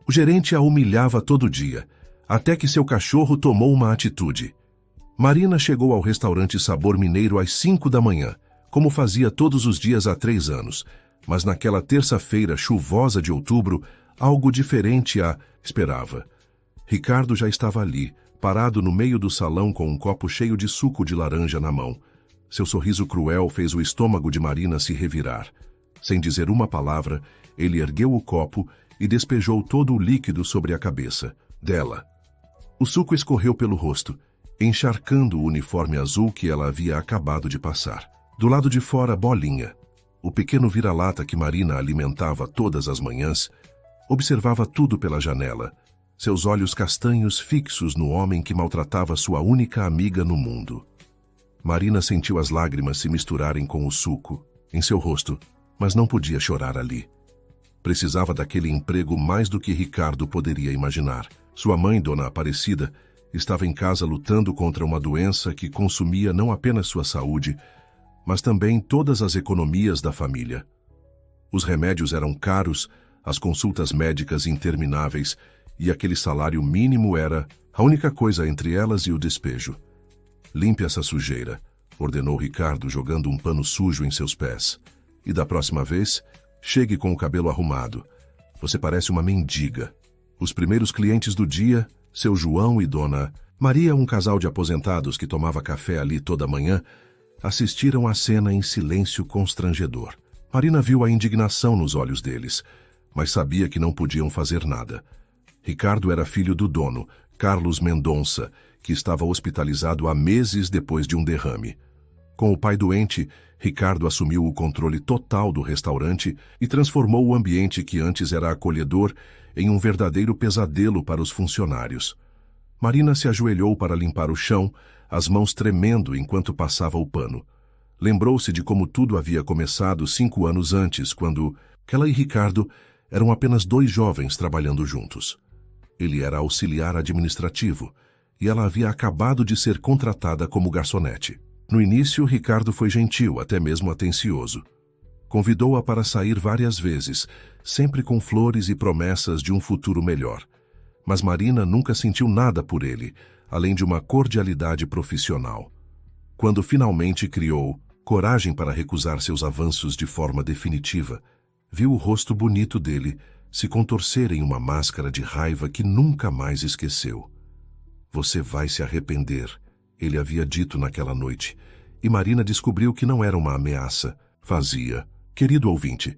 O gerente a humilhava todo dia, até que seu cachorro tomou uma atitude. Marina chegou ao restaurante Sabor Mineiro às 5 da manhã, como fazia todos os dias há 3 anos, mas naquela terça-feira chuvosa de outubro, algo diferente a esperava. Ricardo já estava ali, parado no meio do salão com um copo cheio de suco de laranja na mão. Seu sorriso cruel fez o estômago de Marina se revirar. Sem dizer uma palavra, ele ergueu o copo e despejou todo o líquido sobre a cabeça dela. O suco escorreu pelo rosto, encharcando o uniforme azul que ela havia acabado de passar. Do lado de fora, Bolinha, o pequeno vira-lata que Marina alimentava todas as manhãs, observava tudo pela janela, seus olhos castanhos fixos no homem que maltratava sua única amiga no mundo. Marina sentiu as lágrimas se misturarem com o suco em seu rosto, mas não podia chorar ali. Precisava daquele emprego mais do que Ricardo poderia imaginar. Sua mãe, Dona Aparecida, estava em casa lutando contra uma doença que consumia não apenas sua saúde, mas também todas as economias da família. Os remédios eram caros, as consultas médicas intermináveis, e aquele salário mínimo era a única coisa entre elas e o despejo. "Limpe essa sujeira", ordenou Ricardo, jogando um pano sujo em seus pés. "E da próxima vez, chegue com o cabelo arrumado. Você parece uma mendiga." Os primeiros clientes do dia, seu João e Dona Maria, um casal de aposentados que tomava café ali toda manhã, assistiram à cena em silêncio constrangedor. Marina viu a indignação nos olhos deles, mas sabia que não podiam fazer nada. Ricardo era filho do dono, Carlos Mendonça, que estava hospitalizado há meses depois de um derrame. Com o pai doente, Ricardo assumiu o controle total do restaurante e transformou o ambiente que antes era acolhedor em um verdadeiro pesadelo para os funcionários. Marina se ajoelhou para limpar o chão, as mãos tremendo enquanto passava o pano. Lembrou-se de como tudo havia começado 5 anos antes, quando ela e Ricardo eram apenas 2 jovens trabalhando juntos. Ele era auxiliar administrativo e ela havia acabado de ser contratada como garçonete. No início, Ricardo foi gentil, até mesmo atencioso. Convidou-a para sair várias vezes, sempre com flores e promessas de um futuro melhor. Mas Marina nunca sentiu nada por ele, além de uma cordialidade profissional. Quando finalmente criou coragem para recusar seus avanços de forma definitiva, viu o rosto bonito dele se contorcer em uma máscara de raiva que nunca mais esqueceu. "Você vai se arrepender", ele havia dito naquela noite, e Marina descobriu que não era uma ameaça, fazia. Querido ouvinte,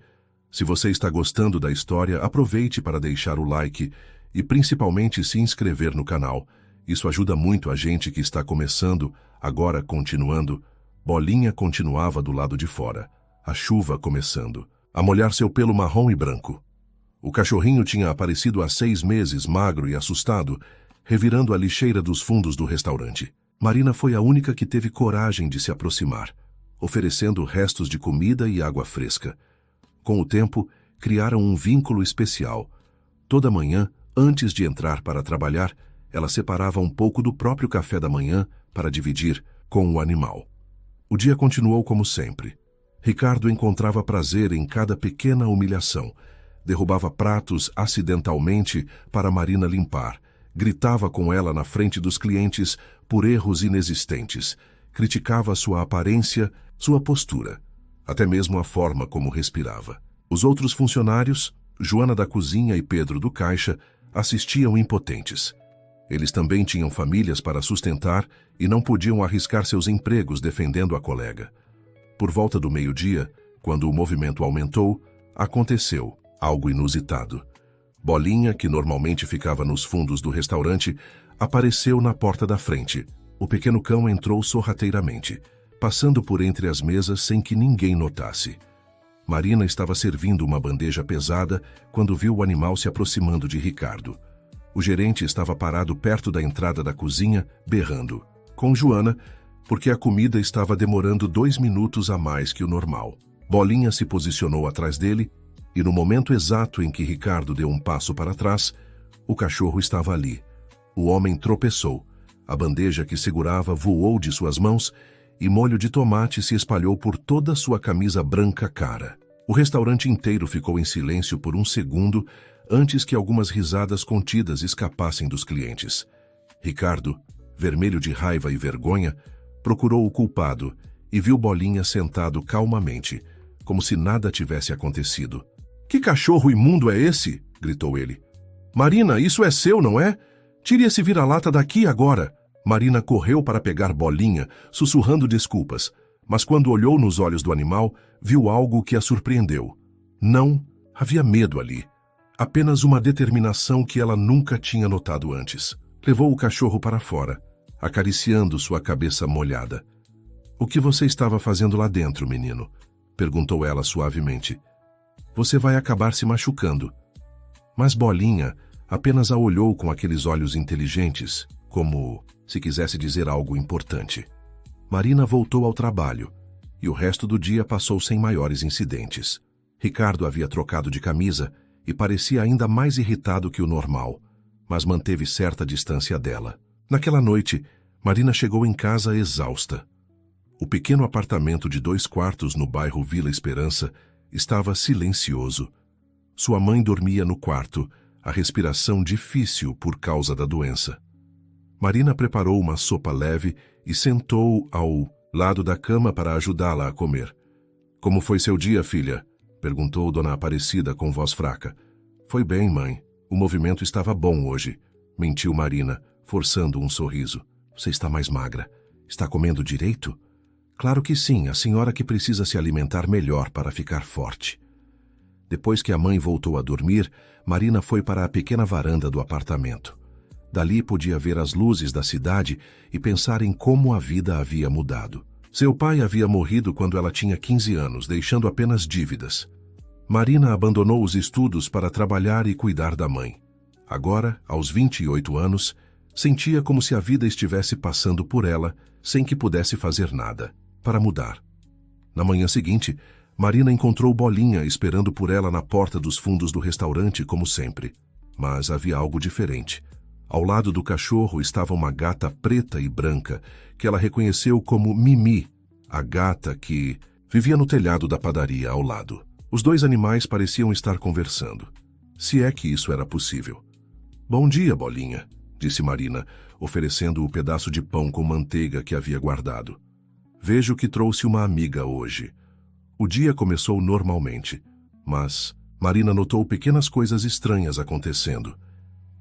se você está gostando da história, aproveite para deixar o like e principalmente se inscrever no canal. Isso ajuda muito a gente que está começando, agora continuando. Bolinha continuava do lado de fora, a chuva começando a molhar seu pelo marrom e branco. O cachorrinho tinha aparecido há 6 meses, magro e assustado, revirando a lixeira dos fundos do restaurante. Marina foi a única que teve coragem de se aproximar, oferecendo restos de comida e água fresca. Com o tempo, criaram um vínculo especial. Toda manhã, antes de entrar para trabalhar, ela separava um pouco do próprio café da manhã para dividir com o animal. O dia continuou como sempre. Ricardo encontrava prazer em cada pequena humilhação. Derrubava pratos acidentalmente para Marina limpar. Gritava com ela na frente dos clientes por erros inexistentes. Criticava sua aparência, sua postura, até mesmo a forma como respirava. Os outros funcionários, Joana da cozinha e Pedro do caixa, assistiam impotentes. Eles também tinham famílias para sustentar e não podiam arriscar seus empregos defendendo a colega. Por volta do meio-dia, quando o movimento aumentou, aconteceu algo inusitado. Bolinha, que normalmente ficava nos fundos do restaurante, apareceu na porta da frente. O pequeno cão entrou sorrateiramente, passando por entre as mesas sem que ninguém notasse. Marina estava servindo uma bandeja pesada quando viu o animal se aproximando de Ricardo. O gerente estava parado perto da entrada da cozinha, berrando com Joana, porque a comida estava demorando 2 minutos a mais que o normal. Bolinha se posicionou atrás dele e no momento exato em que Ricardo deu um passo para trás, o cachorro estava ali. O homem tropeçou. A bandeja que segurava voou de suas mãos e molho de tomate se espalhou por toda sua camisa branca cara. O restaurante inteiro ficou em silêncio por um segundo antes que algumas risadas contidas escapassem dos clientes. Ricardo, vermelho de raiva e vergonha, procurou o culpado e viu Bolinha sentado calmamente, como se nada tivesse acontecido. "Que cachorro imundo é esse?" gritou ele. "Marina, isso é seu, não é? Tire esse vira-lata daqui agora." Marina correu para pegar Bolinha, sussurrando desculpas, mas quando olhou nos olhos do animal, viu algo que a surpreendeu. Não havia medo ali, apenas uma determinação que ela nunca tinha notado antes. Levou o cachorro para fora, acariciando sua cabeça molhada. "O que você estava fazendo lá dentro, menino?" perguntou ela suavemente. "Você vai acabar se machucando." Mas Bolinha apenas a olhou com aqueles olhos inteligentes, como se quisesse dizer algo importante. Marina voltou ao trabalho, e o resto do dia passou sem maiores incidentes. Ricardo havia trocado de camisa e parecia ainda mais irritado que o normal, mas manteve certa distância dela. Naquela noite, Marina chegou em casa exausta. O pequeno apartamento de 2 quartos no bairro Vila Esperança estava silencioso. Sua mãe dormia no quarto, a respiração difícil por causa da doença. Marina preparou uma sopa leve e sentou ao lado da cama para ajudá-la a comer. "Como foi seu dia, filha?" perguntou Dona Aparecida com voz fraca. "Foi bem, mãe. O movimento estava bom hoje", mentiu Marina, forçando um sorriso. "Você está mais magra. Está comendo direito?" "Claro que sim, a senhora que precisa se alimentar melhor para ficar forte." Depois que a mãe voltou a dormir, Marina foi para a pequena varanda do apartamento. Dali podia ver as luzes da cidade e pensar em como a vida havia mudado. Seu pai havia morrido quando ela tinha 15 anos, deixando apenas dívidas. Marina abandonou os estudos para trabalhar e cuidar da mãe. Agora, aos 28 anos, sentia como se a vida estivesse passando por ela, sem que pudesse fazer nada para mudar. Na manhã seguinte, Marina encontrou Bolinha esperando por ela na porta dos fundos do restaurante, como sempre. Mas havia algo diferente. Ao lado do cachorro estava uma gata preta e branca, que ela reconheceu como Mimi, a gata que vivia no telhado da padaria ao lado. Os 2 animais pareciam estar conversando, se é que isso era possível. "Bom dia, Bolinha", disse Marina, oferecendo o pedaço de pão com manteiga que havia guardado. "Vejo que trouxe uma amiga hoje." O dia começou normalmente, mas Marina notou pequenas coisas estranhas acontecendo.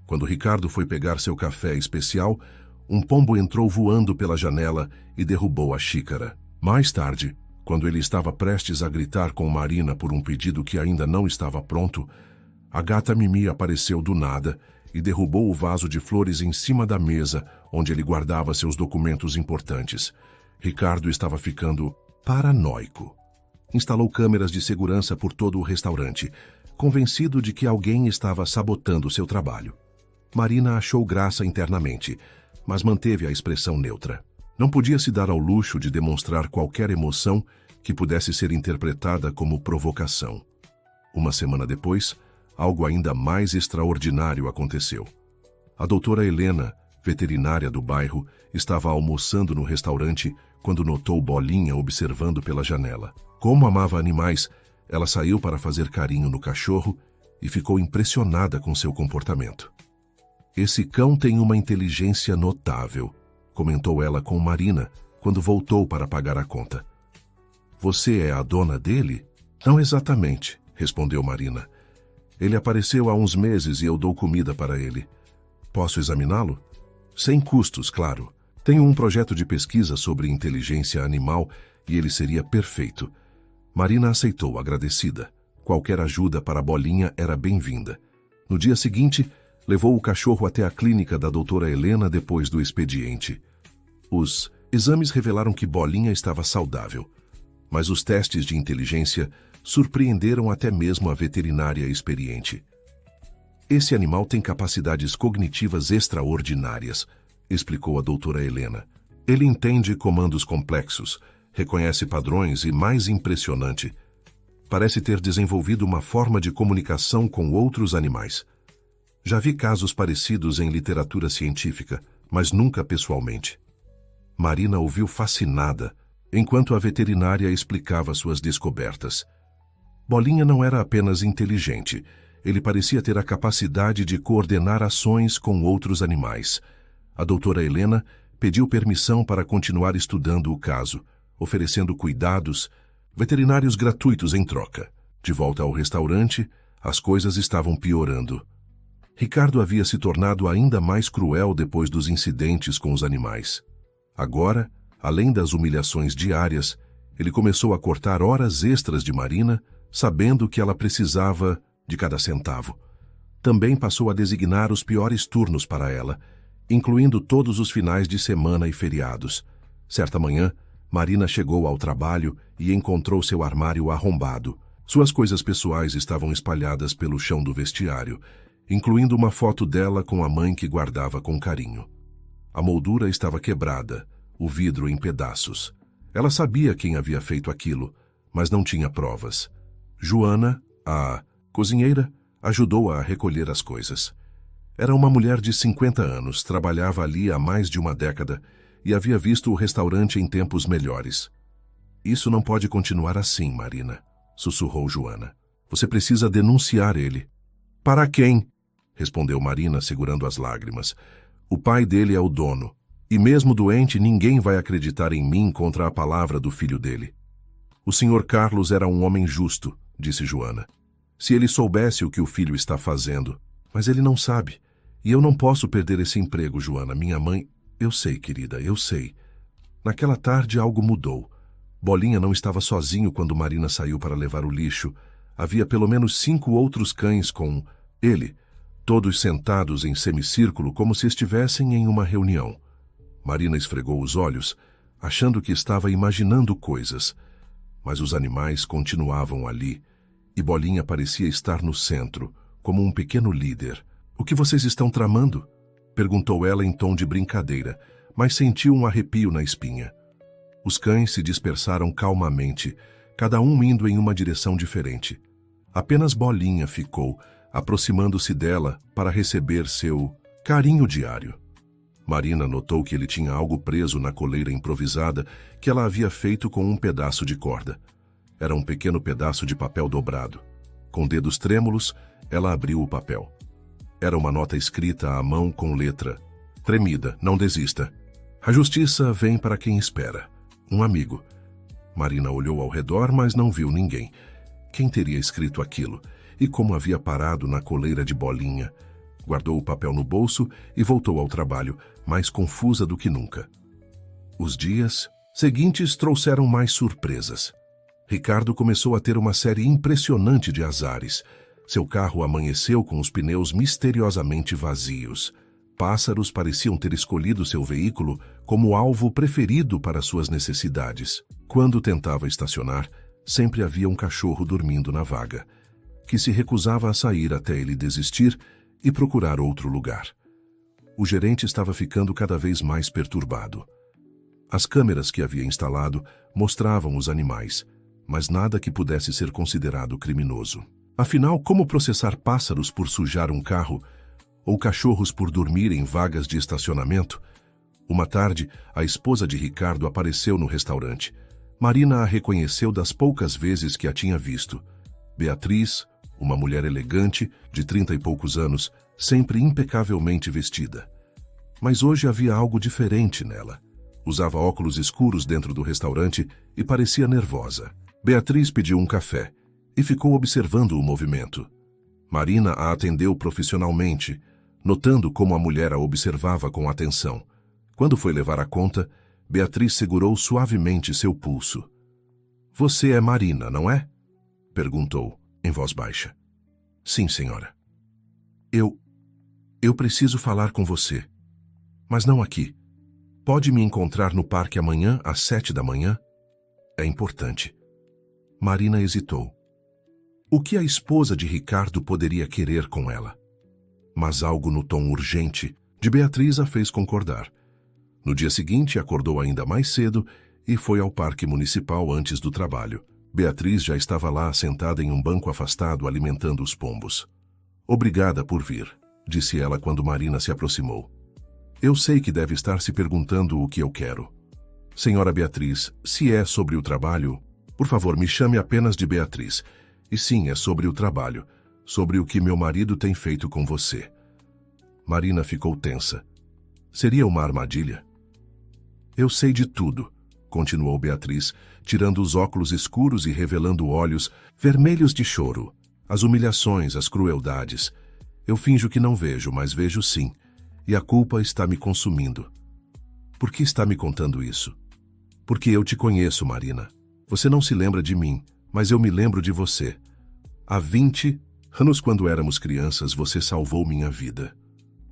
Quando Ricardo foi pegar seu café especial, um pombo entrou voando pela janela e derrubou a xícara. Mais tarde, quando ele estava prestes a gritar com Marina por um pedido que ainda não estava pronto, a gata Mimi apareceu do nada e derrubou o vaso de flores em cima da mesa onde ele guardava seus documentos importantes. Ricardo estava ficando paranoico. Instalou câmeras de segurança por todo o restaurante, convencido de que alguém estava sabotando seu trabalho. Marina achou graça internamente, mas manteve a expressão neutra. Não podia se dar ao luxo de demonstrar qualquer emoção que pudesse ser interpretada como provocação. Uma semana depois, algo ainda mais extraordinário aconteceu. A doutora Helena, veterinária do bairro, estava almoçando no restaurante quando notou Bolinha observando pela janela. Como amava animais, ela saiu para fazer carinho no cachorro e ficou impressionada com seu comportamento. "Esse cão tem uma inteligência notável", comentou ela com Marina quando voltou para pagar a conta. "Você é a dona dele?" "Não exatamente", respondeu Marina. "Ele apareceu há uns meses e eu dou comida para ele. Posso examiná-lo?" "Sem custos, claro. Tenho um projeto de pesquisa sobre inteligência animal e ele seria perfeito." Marina aceitou, agradecida. Qualquer ajuda para a Bolinha era bem-vinda. No dia seguinte, levou o cachorro até a clínica da doutora Helena depois do expediente. Os exames revelaram que Bolinha estava saudável, mas os testes de inteligência surpreenderam até mesmo a veterinária experiente. "Esse animal tem capacidades cognitivas extraordinárias", explicou a doutora Helena. "Ele entende comandos complexos, reconhece padrões e, mais impressionante, parece ter desenvolvido uma forma de comunicação com outros animais. Já vi casos parecidos em literatura científica, mas nunca pessoalmente." Marina ouviu fascinada, enquanto a veterinária explicava suas descobertas. Bolinha não era apenas inteligente, ele parecia ter a capacidade de coordenar ações com outros animais. A doutora Helena pediu permissão para continuar estudando o caso, oferecendo cuidados veterinários gratuitos em troca. De volta ao restaurante, as coisas estavam piorando. Ricardo havia se tornado ainda mais cruel depois dos incidentes com os animais. Agora, além das humilhações diárias, ele começou a cortar horas extras de Marina, sabendo que ela precisava de cada centavo. Também passou a designar os piores turnos para ela, incluindo todos os finais de semana e feriados. Certa manhã, Marina chegou ao trabalho e encontrou seu armário arrombado. Suas coisas pessoais estavam espalhadas pelo chão do vestiário, incluindo uma foto dela com a mãe que guardava com carinho. A moldura estava quebrada, o vidro em pedaços. Ela sabia quem havia feito aquilo, mas não tinha provas. Joana, a cozinheira, ajudou-a a recolher as coisas. Era uma mulher de 50 anos, trabalhava ali há mais de uma década e havia visto o restaurante em tempos melhores. Isso não pode continuar assim, Marina, sussurrou Joana. Você precisa denunciar ele. Para quem? Respondeu Marina, segurando as lágrimas. O pai dele é o dono, e mesmo doente ninguém vai acreditar em mim contra a palavra do filho dele. O Sr. Carlos era um homem justo, disse Joana. Se ele soubesse o que o filho está fazendo. Mas ele não sabe. E eu não posso perder esse emprego, Joana. Minha mãe... Eu sei, querida, eu sei. Naquela tarde algo mudou. Bolinha não estava sozinho quando Marina saiu para levar o lixo. Havia pelo menos 5 outros cães com ele, todos sentados em semicírculo como se estivessem em uma reunião. Marina esfregou os olhos, achando que estava imaginando coisas. Mas os animais continuavam ali, e Bolinha parecia estar no centro, como um pequeno líder. O que vocês estão tramando? Perguntou ela em tom de brincadeira, mas sentiu um arrepio na espinha. Os cães se dispersaram calmamente, cada um indo em uma direção diferente. Apenas Bolinha ficou, aproximando-se dela para receber seu carinho diário. Marina notou que ele tinha algo preso na coleira improvisada que ela havia feito com um pedaço de corda. Era um pequeno pedaço de papel dobrado. Com dedos trêmulos, ela abriu o papel. Era uma nota escrita à mão com letra tremida: não desista. A justiça vem para quem espera. Um amigo. Marina olhou ao redor, mas não viu ninguém. Quem teria escrito aquilo? E como havia parado na coleira de Bolinha? Guardou o papel no bolso e voltou ao trabalho, mais confusa do que nunca. Os dias seguintes trouxeram mais surpresas. Ricardo começou a ter uma série impressionante de azares. Seu carro amanheceu com os pneus misteriosamente vazios. Pássaros pareciam ter escolhido seu veículo como alvo preferido para suas necessidades. Quando tentava estacionar, sempre havia um cachorro dormindo na vaga, que se recusava a sair até ele desistir e procurar outro lugar. O gerente estava ficando cada vez mais perturbado. As câmeras que havia instalado mostravam os animais, mas nada que pudesse ser considerado criminoso. Afinal, como processar pássaros por sujar um carro ou cachorros por dormir em vagas de estacionamento? Uma tarde, a esposa de Ricardo apareceu no restaurante. Marina a reconheceu das poucas vezes que a tinha visto. Beatriz, uma mulher elegante, de 30 e poucos anos, sempre impecavelmente vestida. Mas hoje havia algo diferente nela. Usava óculos escuros dentro do restaurante e parecia nervosa. Beatriz pediu um café e ficou observando o movimento. Marina a atendeu profissionalmente, notando como a mulher a observava com atenção. Quando foi levar a conta, Beatriz segurou suavemente seu pulso. — Você é Marina, não é? — perguntou, em voz baixa. — Sim, senhora. Eu preciso falar com você. Mas não aqui. Pode me encontrar no parque amanhã, às 7 da manhã? É importante. Marina hesitou. O que a esposa de Ricardo poderia querer com ela? Mas algo no tom urgente de Beatriz a fez concordar. No dia seguinte, acordou ainda mais cedo e foi ao parque municipal antes do trabalho. Beatriz já estava lá, sentada em um banco afastado, alimentando os pombos. — Obrigada por vir, disse ela quando Marina se aproximou. Eu sei que deve estar se perguntando o que eu quero. Senhora Beatriz, se é sobre o trabalho, por favor, me chame apenas de Beatriz. E sim, é sobre o trabalho. sobre o que meu marido tem feito com você. Marina ficou tensa. Seria uma armadilha? Eu sei de tudo, continuou Beatriz, tirando os óculos escuros e revelando olhos vermelhos de choro. As humilhações, as crueldades. Eu finjo que não vejo, mas vejo sim. E a culpa está me consumindo. Por que está me contando isso? Porque eu te conheço, Marina. Você não se lembra de mim, mas eu me lembro de você. Há 20 anos, quando éramos crianças, você salvou minha vida.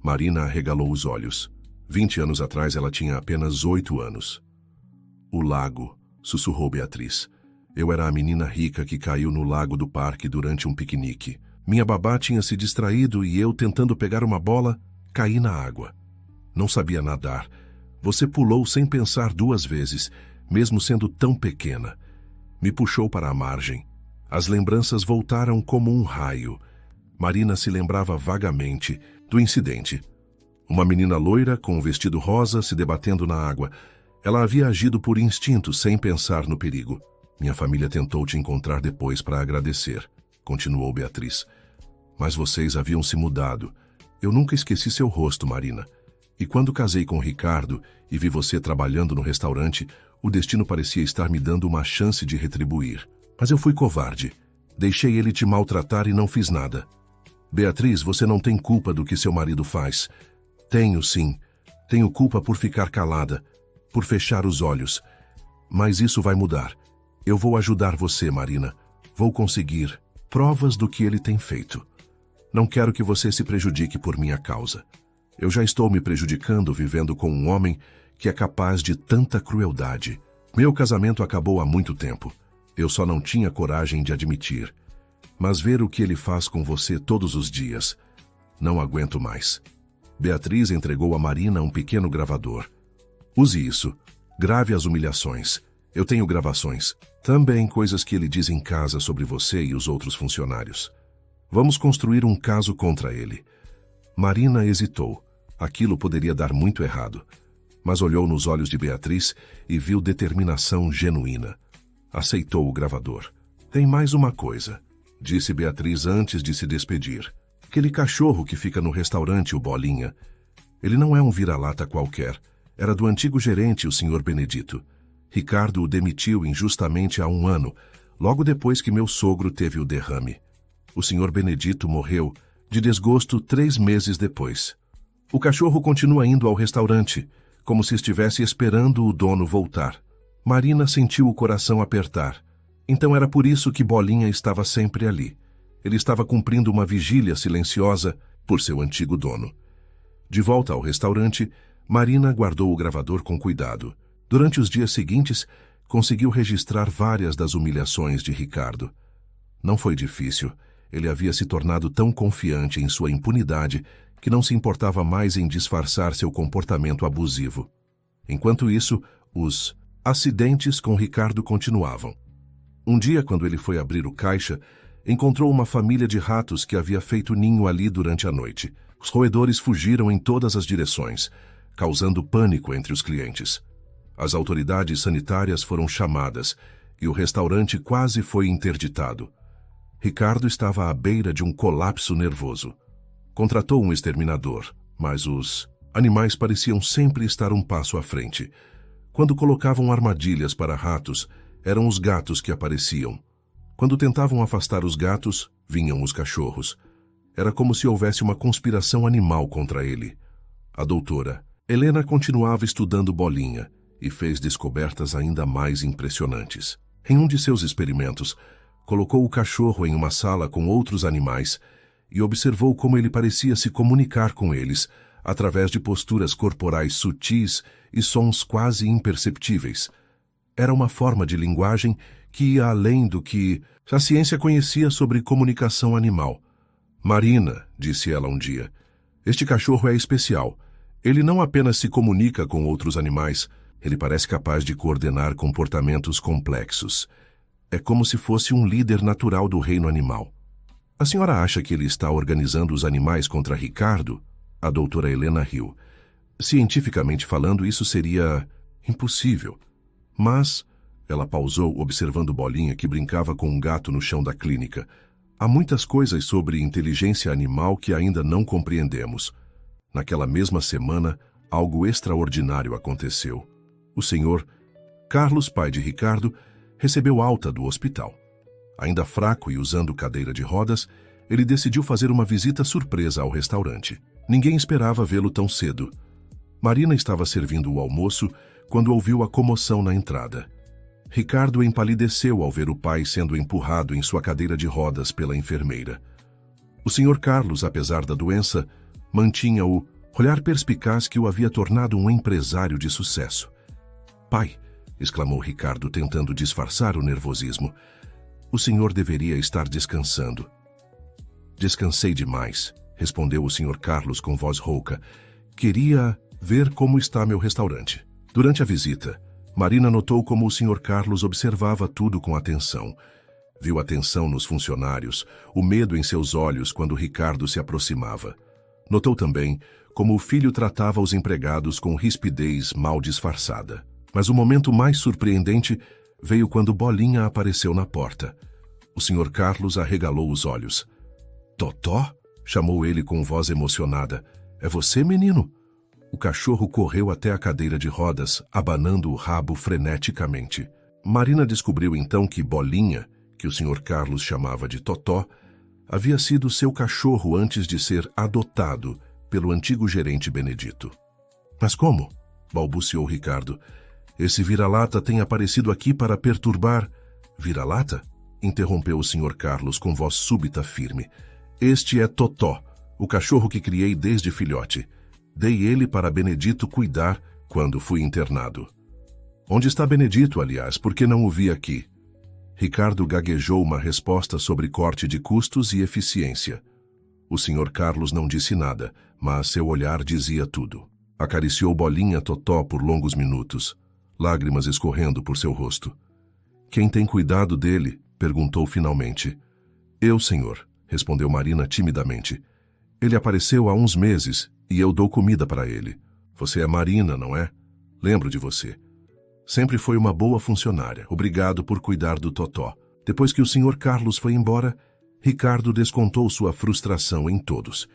Marina arregalou os olhos. 20 anos atrás, ela tinha apenas 8 anos. O lago, sussurrou Beatriz. Eu era a menina rica que caiu no lago do parque durante um piquenique. Minha babá tinha se distraído e eu, tentando pegar uma bola, caí na água. Não sabia nadar. Você pulou sem pensar 2 vezes, mesmo sendo tão pequena. Me puxou para a margem. As lembranças voltaram como um raio. Marina se lembrava vagamente do incidente. Uma menina loira com um vestido rosa se debatendo na água. Ela havia agido por instinto, sem pensar no perigo. Minha família tentou te encontrar depois para agradecer, continuou Beatriz. Mas vocês haviam se mudado. Eu nunca esqueci seu rosto, Marina. E quando casei com Ricardo e vi você trabalhando no restaurante, o destino parecia estar me dando uma chance de retribuir. Mas eu fui covarde. Deixei ele te maltratar e não fiz nada. Beatriz, você não tem culpa do que seu marido faz. Tenho, sim. Tenho culpa por ficar calada, por fechar os olhos. Mas isso vai mudar. Eu vou ajudar você, Marina. Vou conseguir provas do que ele tem feito. Não quero que você se prejudique por minha causa. Eu já estou me prejudicando vivendo com um homem que é capaz de tanta crueldade. Meu casamento acabou há muito tempo. Eu só não tinha coragem de admitir. Mas ver o que ele faz com você todos os dias, não aguento mais. Beatriz entregou a Marina um pequeno gravador. Use isso. Grave as humilhações. Eu tenho gravações. Também coisas que ele diz em casa sobre você e os outros funcionários. Vamos construir um caso contra ele. Marina hesitou. Aquilo poderia dar muito errado. Mas olhou nos olhos de Beatriz e viu determinação genuína. Aceitou o gravador. Tem mais uma coisa, disse Beatriz antes de se despedir. Aquele cachorro que fica no restaurante, o Bolinha. Ele não é um vira-lata qualquer. Era do antigo gerente, o Sr. Benedito. Ricardo o demitiu injustamente há 1 ano, logo depois que meu sogro teve o derrame. O Sr. Benedito morreu de desgosto 3 meses depois. O cachorro continua indo ao restaurante, como se estivesse esperando o dono voltar. Marina sentiu o coração apertar. Então era por isso que Bolinha estava sempre ali. Ele estava cumprindo uma vigília silenciosa por seu antigo dono. De volta ao restaurante, Marina guardou o gravador com cuidado. Durante os dias seguintes, conseguiu registrar várias das humilhações de Ricardo. Não foi difícil. Ele havia se tornado tão confiante em sua impunidade que não se importava mais em disfarçar seu comportamento abusivo. Enquanto isso, os acidentes com Ricardo continuavam. Um dia, quando ele foi abrir o caixa, encontrou uma família de ratos que havia feito ninho ali durante a noite. Os roedores fugiram em todas as direções, causando pânico entre os clientes. As autoridades sanitárias foram chamadas e o restaurante quase foi interditado. Ricardo estava à beira de um colapso nervoso. Contratou um exterminador, mas os animais pareciam sempre estar um passo à frente. Quando colocavam armadilhas para ratos, eram os gatos que apareciam. Quando tentavam afastar os gatos, vinham os cachorros. Era como se houvesse uma conspiração animal contra ele. A doutora Helena continuava estudando Bolinha e fez descobertas ainda mais impressionantes. Em um de seus experimentos, colocou o cachorro em uma sala com outros animais e observou como ele parecia se comunicar com eles através de posturas corporais sutis e sons quase imperceptíveis. Era uma forma de linguagem que ia além do que a ciência conhecia sobre comunicação animal. Marina, disse ela um dia, este cachorro é especial. Ele não apenas se comunica com outros animais, ele parece capaz de coordenar comportamentos complexos. É como se fosse um líder natural do reino animal. A senhora acha que ele está organizando os animais contra Ricardo? A doutora Helena riu. Cientificamente falando, isso seria impossível. Mas, ela pausou observando Bolinha que brincava com um gato no chão da clínica. Há muitas coisas sobre inteligência animal que ainda não compreendemos. Naquela mesma semana, algo extraordinário aconteceu. O senhor Carlos, pai de Ricardo, recebeu alta do hospital. Ainda fraco e usando cadeira de rodas, ele decidiu fazer uma visita surpresa ao restaurante. Ninguém esperava vê-lo tão cedo. Marina estava servindo o almoço quando ouviu a comoção na entrada. Ricardo empalideceu ao ver o pai sendo empurrado em sua cadeira de rodas pela enfermeira. O senhor Carlos, apesar da doença, mantinha o olhar perspicaz que o havia tornado um empresário de sucesso. "Pai", exclamou Ricardo, tentando disfarçar o nervosismo, "o senhor deveria estar descansando." "Descansei demais", respondeu o senhor Carlos com voz rouca. "Queria ver como está meu restaurante." Durante a visita, Marina notou como o senhor Carlos observava tudo com atenção. Viu a tensão nos funcionários, o medo em seus olhos quando Ricardo se aproximava. Notou também como o filho tratava os empregados com rispidez mal disfarçada. Mas o momento mais surpreendente veio quando Bolinha apareceu na porta. O senhor Carlos arregalou os olhos. "Totó?", chamou ele com voz emocionada. "É você, menino?" O cachorro correu até a cadeira de rodas, abanando o rabo freneticamente. Marina descobriu então que Bolinha, que o senhor Carlos chamava de Totó, havia sido seu cachorro antes de ser adotado pelo antigo gerente Benedito. "Mas como?", balbuciou Ricardo. "Esse vira-lata tem aparecido aqui para perturbar..." "Vira-lata?", interrompeu o senhor Carlos com voz súbita firme. "Este é Totó, o cachorro que criei desde filhote. Dei ele para Benedito cuidar quando fui internado." "Onde está Benedito, aliás? Por que não o vi aqui?" Ricardo gaguejou uma resposta sobre corte de custos e eficiência. O senhor Carlos não disse nada, mas seu olhar dizia tudo. Acariciou Bolinha Totó por longos minutos, lágrimas escorrendo por seu rosto. "Quem tem cuidado dele?", perguntou finalmente. "Eu, senhor", respondeu Marina timidamente. "Ele apareceu há uns meses e eu dou comida para ele. Você é Marina, não é? Lembro de você. Sempre foi uma boa funcionária. Obrigado por cuidar do Totó." Depois que o senhor Carlos foi embora, Ricardo descontou sua frustração em todos.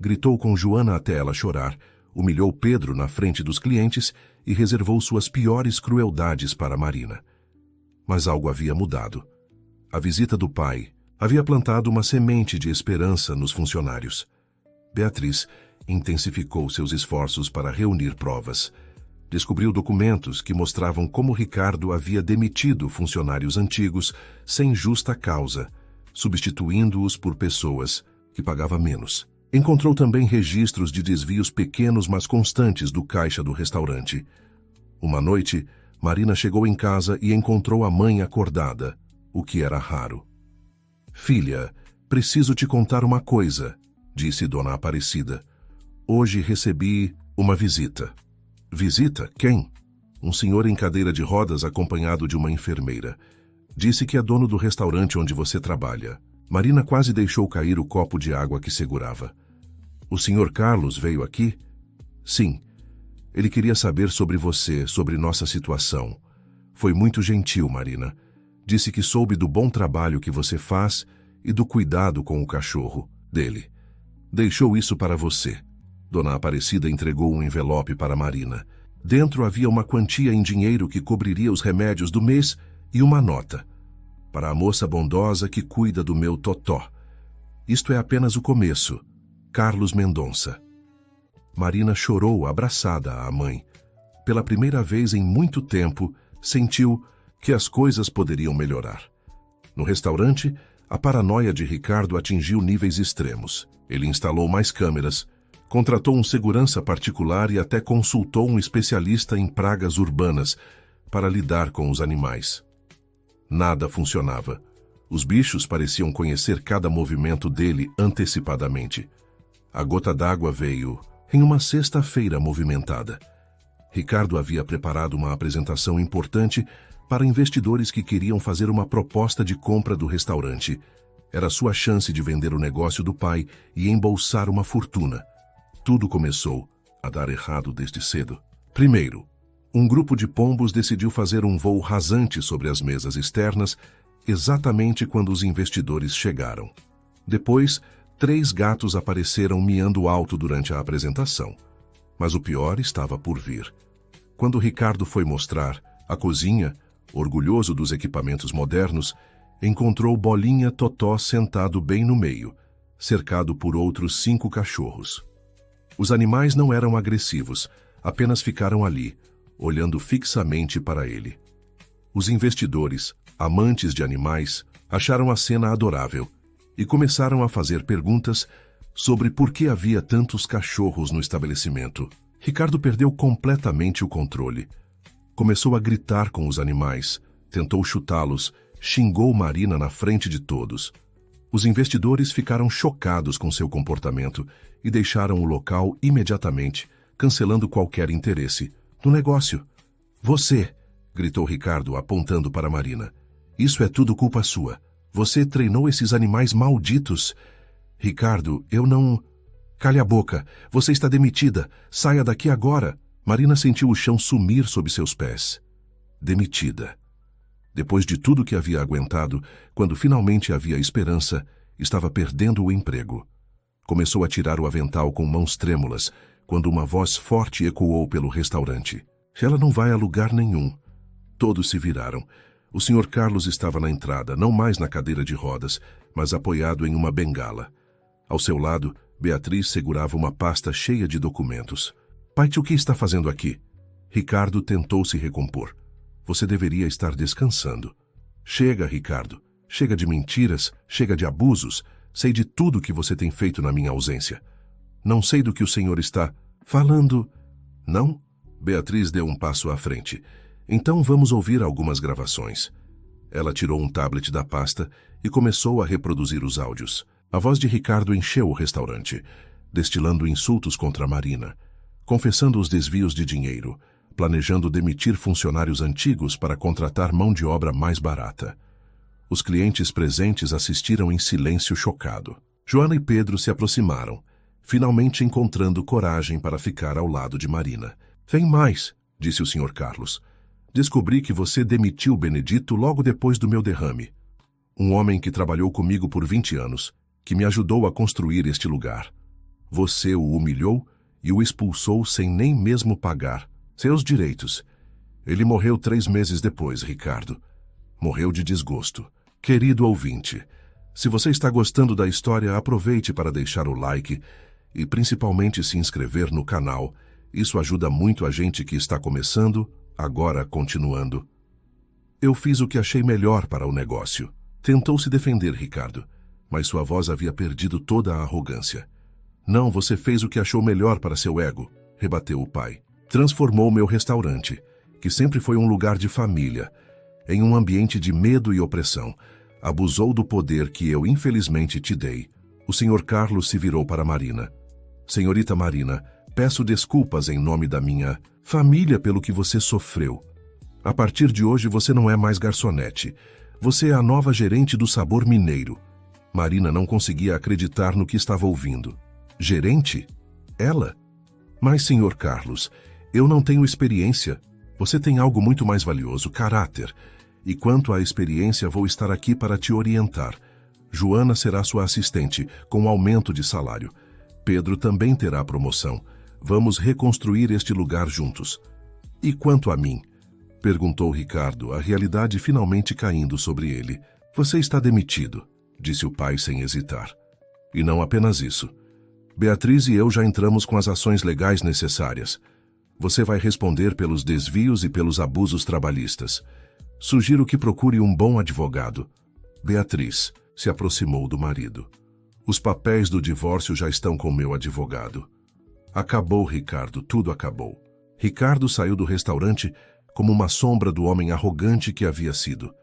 Gritou com Joana até ela chorar, humilhou Pedro na frente dos clientes e reservou suas piores crueldades para Marina. Mas algo havia mudado. A visita do pai havia plantado uma semente de esperança nos funcionários. Beatriz intensificou seus esforços para reunir provas. Descobriu documentos que mostravam como Ricardo havia demitido funcionários antigos sem justa causa, substituindo-os por pessoas que pagavam menos. Encontrou também registros de desvios pequenos mas constantes do caixa do restaurante. Uma noite, Marina chegou em casa e encontrou a mãe acordada, o que era raro. "Filha, preciso te contar uma coisa", disse Dona Aparecida. "Hoje recebi uma visita." "Visita? Quem?" "Um senhor em cadeira de rodas acompanhado de uma enfermeira. Disse que é dono do restaurante onde você trabalha." Marina quase deixou cair o copo de água que segurava. "O senhor Carlos veio aqui?" "Sim. Ele queria saber sobre você, sobre nossa situação. Foi muito gentil, Marina. Disse que soube do bom trabalho que você faz e do cuidado com o cachorro dele. Deixou isso para você." Dona Aparecida entregou um envelope para Marina. Dentro havia uma quantia em dinheiro que cobriria os remédios do mês e uma nota. "Para a moça bondosa que cuida do meu Totó. Isto é apenas o começo. Carlos Mendonça." Marina chorou abraçada à mãe. Pela primeira vez em muito tempo, sentiu que as coisas poderiam melhorar. No restaurante, a paranoia de Ricardo atingiu níveis extremos. Ele instalou mais câmeras, contratou um segurança particular e até consultou um especialista em pragas urbanas para lidar com os animais. Nada funcionava. Os bichos pareciam conhecer cada movimento dele antecipadamente. A gota d'água veio em uma sexta-feira movimentada. Ricardo havia preparado uma apresentação importante para investidores que queriam fazer uma proposta de compra do restaurante. Era sua chance de vender o negócio do pai e embolsar uma fortuna. Tudo começou a dar errado desde cedo. Primeiro, um grupo de pombos decidiu fazer um voo rasante sobre as mesas externas exatamente quando os investidores chegaram. Depois, 3 gatos apareceram miando alto durante a apresentação. Mas o pior estava por vir. Quando Ricardo foi mostrar a cozinha, orgulhoso dos equipamentos modernos, encontrou Bolinha Totó sentado bem no meio, cercado por outros 5 cachorros. Os animais não eram agressivos, apenas ficaram ali, olhando fixamente para ele. Os investidores, amantes de animais, acharam a cena adorável e começaram a fazer perguntas sobre por que havia tantos cachorros no estabelecimento. Ricardo perdeu completamente o controle. Começou a gritar com os animais, tentou chutá-los, xingou Marina na frente de todos. Os investidores ficaram chocados com seu comportamento e deixaram o local imediatamente, cancelando qualquer interesse no negócio. Você, gritou Ricardo apontando para Marina. Isso é tudo culpa sua. Você treinou esses animais malditos. Ricardo, eu não... Calhe a boca. Você está demitida. Saia daqui agora. Marina sentiu o chão sumir sob seus pés. Demitida. Depois de tudo que havia aguentado, quando finalmente havia esperança, estava perdendo o emprego. Começou a tirar o avental com mãos trêmulas, quando uma voz forte ecoou pelo restaurante. Ela não vai a lugar nenhum. Todos se viraram. O Sr. Carlos estava na entrada, não mais na cadeira de rodas, mas apoiado em uma bengala. Ao seu lado, Beatriz segurava uma pasta cheia de documentos. Paty, o que está fazendo aqui? Ricardo tentou se recompor. Você deveria estar descansando. Chega, Ricardo. Chega de mentiras, chega de abusos. Sei de tudo que você tem feito na minha ausência. Não sei do que o senhor está falando. Não? Beatriz deu um passo à frente. Então vamos ouvir algumas gravações. Ela tirou um tablet da pasta e começou a reproduzir os áudios. A voz de Ricardo encheu o restaurante, destilando insultos contra Marina, confessando os desvios de dinheiro, planejando demitir funcionários antigos para contratar mão de obra mais barata. Os clientes presentes assistiram em silêncio chocado. Joana e Pedro se aproximaram, finalmente encontrando coragem para ficar ao lado de Marina. Vem mais, disse o Sr. Carlos. Descobri que você demitiu Benedito logo depois do meu derrame. Um homem que trabalhou comigo por 20 anos, que me ajudou a construir este lugar. Você o humilhou e o expulsou sem nem mesmo pagar seus direitos. Ele morreu 3 meses depois, Ricardo. Morreu de desgosto. Querido ouvinte, se você está gostando da história, aproveite para deixar o like e principalmente se inscrever no canal. Isso ajuda muito a gente que está começando, agora continuando. Eu fiz o que achei melhor para o negócio. Tentou se defender, Ricardo, mas sua voz havia perdido toda a arrogância. Não, você fez o que achou melhor para seu ego, rebateu o pai. Transformou meu restaurante, que sempre foi um lugar de família, em um ambiente de medo e opressão. Abusou do poder que eu infelizmente te dei. O Sr. Carlos se virou para Marina. Senhorita Marina, peço desculpas em nome da minha família pelo que você sofreu. A partir de hoje você não é mais garçonete. Você é a nova gerente do Sabor Mineiro. Marina não conseguia acreditar no que estava ouvindo. Gerente? Ela? Mas, Sr. Carlos, eu não tenho experiência. Você tem algo muito mais valioso, caráter. E quanto à experiência, vou estar aqui para te orientar. Joana será sua assistente, com aumento de salário. Pedro também terá promoção. Vamos reconstruir este lugar juntos. E quanto a mim? Perguntou Ricardo, a realidade finalmente caindo sobre ele. Você está demitido, disse o pai sem hesitar. E não apenas isso. Beatriz e eu já entramos com as ações legais necessárias. Você vai responder pelos desvios e pelos abusos trabalhistas. Sugiro que procure um bom advogado. Beatriz se aproximou do marido. Os papéis do divórcio já estão com meu advogado. Acabou, Ricardo, tudo acabou. Ricardo saiu do restaurante como uma sombra do homem arrogante que havia sido.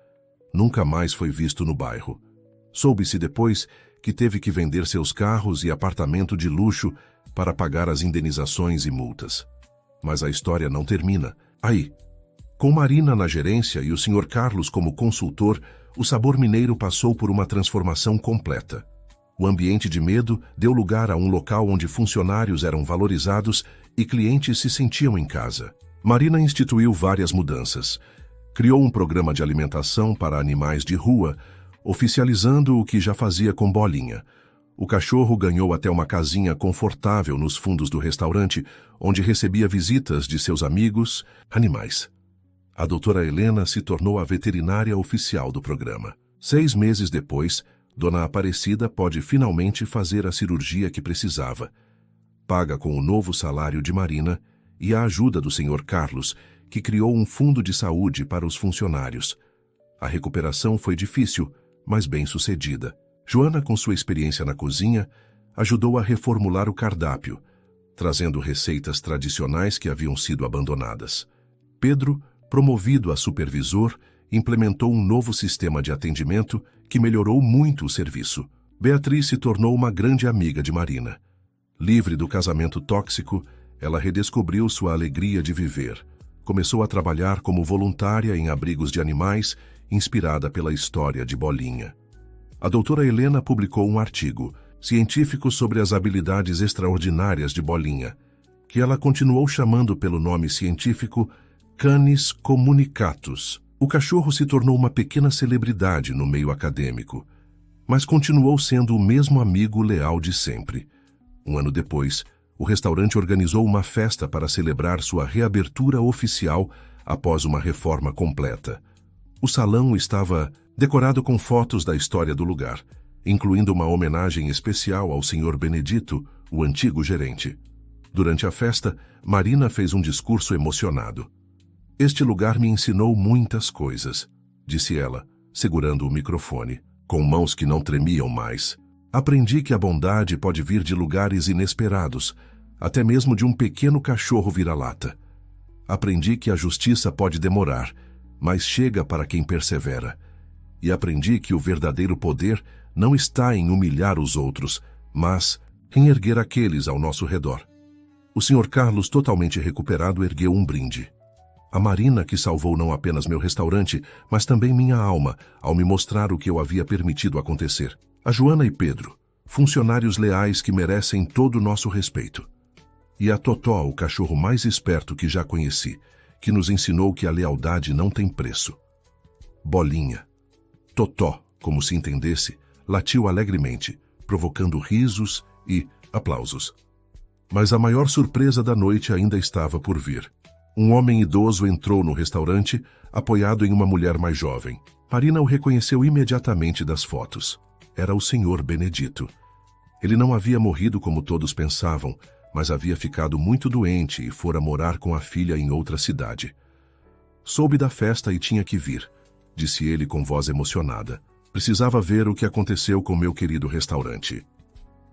Nunca mais foi visto no bairro. Soube-se depois que teve que vender seus carros e apartamento de luxo para pagar as indenizações e multas. Mas a história não termina aí. Com Marina na gerência e o Sr. Carlos como consultor, o Sabor Mineiro passou por uma transformação completa. O ambiente de medo deu lugar a um local onde funcionários eram valorizados e clientes se sentiam em casa. Marina instituiu várias mudanças. Criou um programa de alimentação para animais de rua, oficializando o que já fazia com Bolinha. O cachorro ganhou até uma casinha confortável nos fundos do restaurante, onde recebia visitas de seus amigos, animais. A doutora Helena se tornou a veterinária oficial do programa. 6 meses depois, Dona Aparecida pode finalmente fazer a cirurgia que precisava. Paga com o novo salário de Marina e a ajuda do Sr. Carlos, que criou um fundo de saúde para os funcionários. A recuperação foi difícil, mas bem-sucedida. Joana, com sua experiência na cozinha, ajudou a reformular o cardápio, trazendo receitas tradicionais que haviam sido abandonadas. Pedro, promovido a supervisor, implementou um novo sistema de atendimento que melhorou muito o serviço. Beatriz se tornou uma grande amiga de Marina. Livre do casamento tóxico, ela redescobriu sua alegria de viver. Começou a trabalhar como voluntária em abrigos de animais, inspirada pela história de Bolinha. A doutora Helena publicou um artigo científico sobre as habilidades extraordinárias de Bolinha, que ela continuou chamando pelo nome científico Canis communicatus. O cachorro se tornou uma pequena celebridade no meio acadêmico, mas continuou sendo o mesmo amigo leal de sempre. Um ano depois, o restaurante organizou uma festa para celebrar sua reabertura oficial após uma reforma completa. O salão estava decorado com fotos da história do lugar, incluindo uma homenagem especial ao Sr. Benedito, o antigo gerente. Durante a festa, Marina fez um discurso emocionado. "Este lugar me ensinou muitas coisas", disse ela, segurando o microfone, com mãos que não tremiam mais. "Aprendi que a bondade pode vir de lugares inesperados, até mesmo de um pequeno cachorro vira-lata. Aprendi que a justiça pode demorar, mas chega para quem persevera. E aprendi que o verdadeiro poder não está em humilhar os outros, mas em erguer aqueles ao nosso redor." O Sr. Carlos, totalmente recuperado, ergueu um brinde. A Marina, que salvou não apenas meu restaurante, mas também minha alma, ao me mostrar o que eu havia permitido acontecer. A Joana e Pedro, funcionários leais que merecem todo o nosso respeito. E a Totó, o cachorro mais esperto que já conheci, que nos ensinou que a lealdade não tem preço. Bolinha. Totó, como se entendesse, latiu alegremente, provocando risos e aplausos. Mas a maior surpresa da noite ainda estava por vir. Um homem idoso entrou no restaurante, apoiado em uma mulher mais jovem. Marina o reconheceu imediatamente das fotos. Era o Sr. Benedito. Ele não havia morrido como todos pensavam, mas havia ficado muito doente e fora morar com a filha em outra cidade. "Soube da festa e tinha que vir", disse ele com voz emocionada. "Precisava ver o que aconteceu com meu querido restaurante."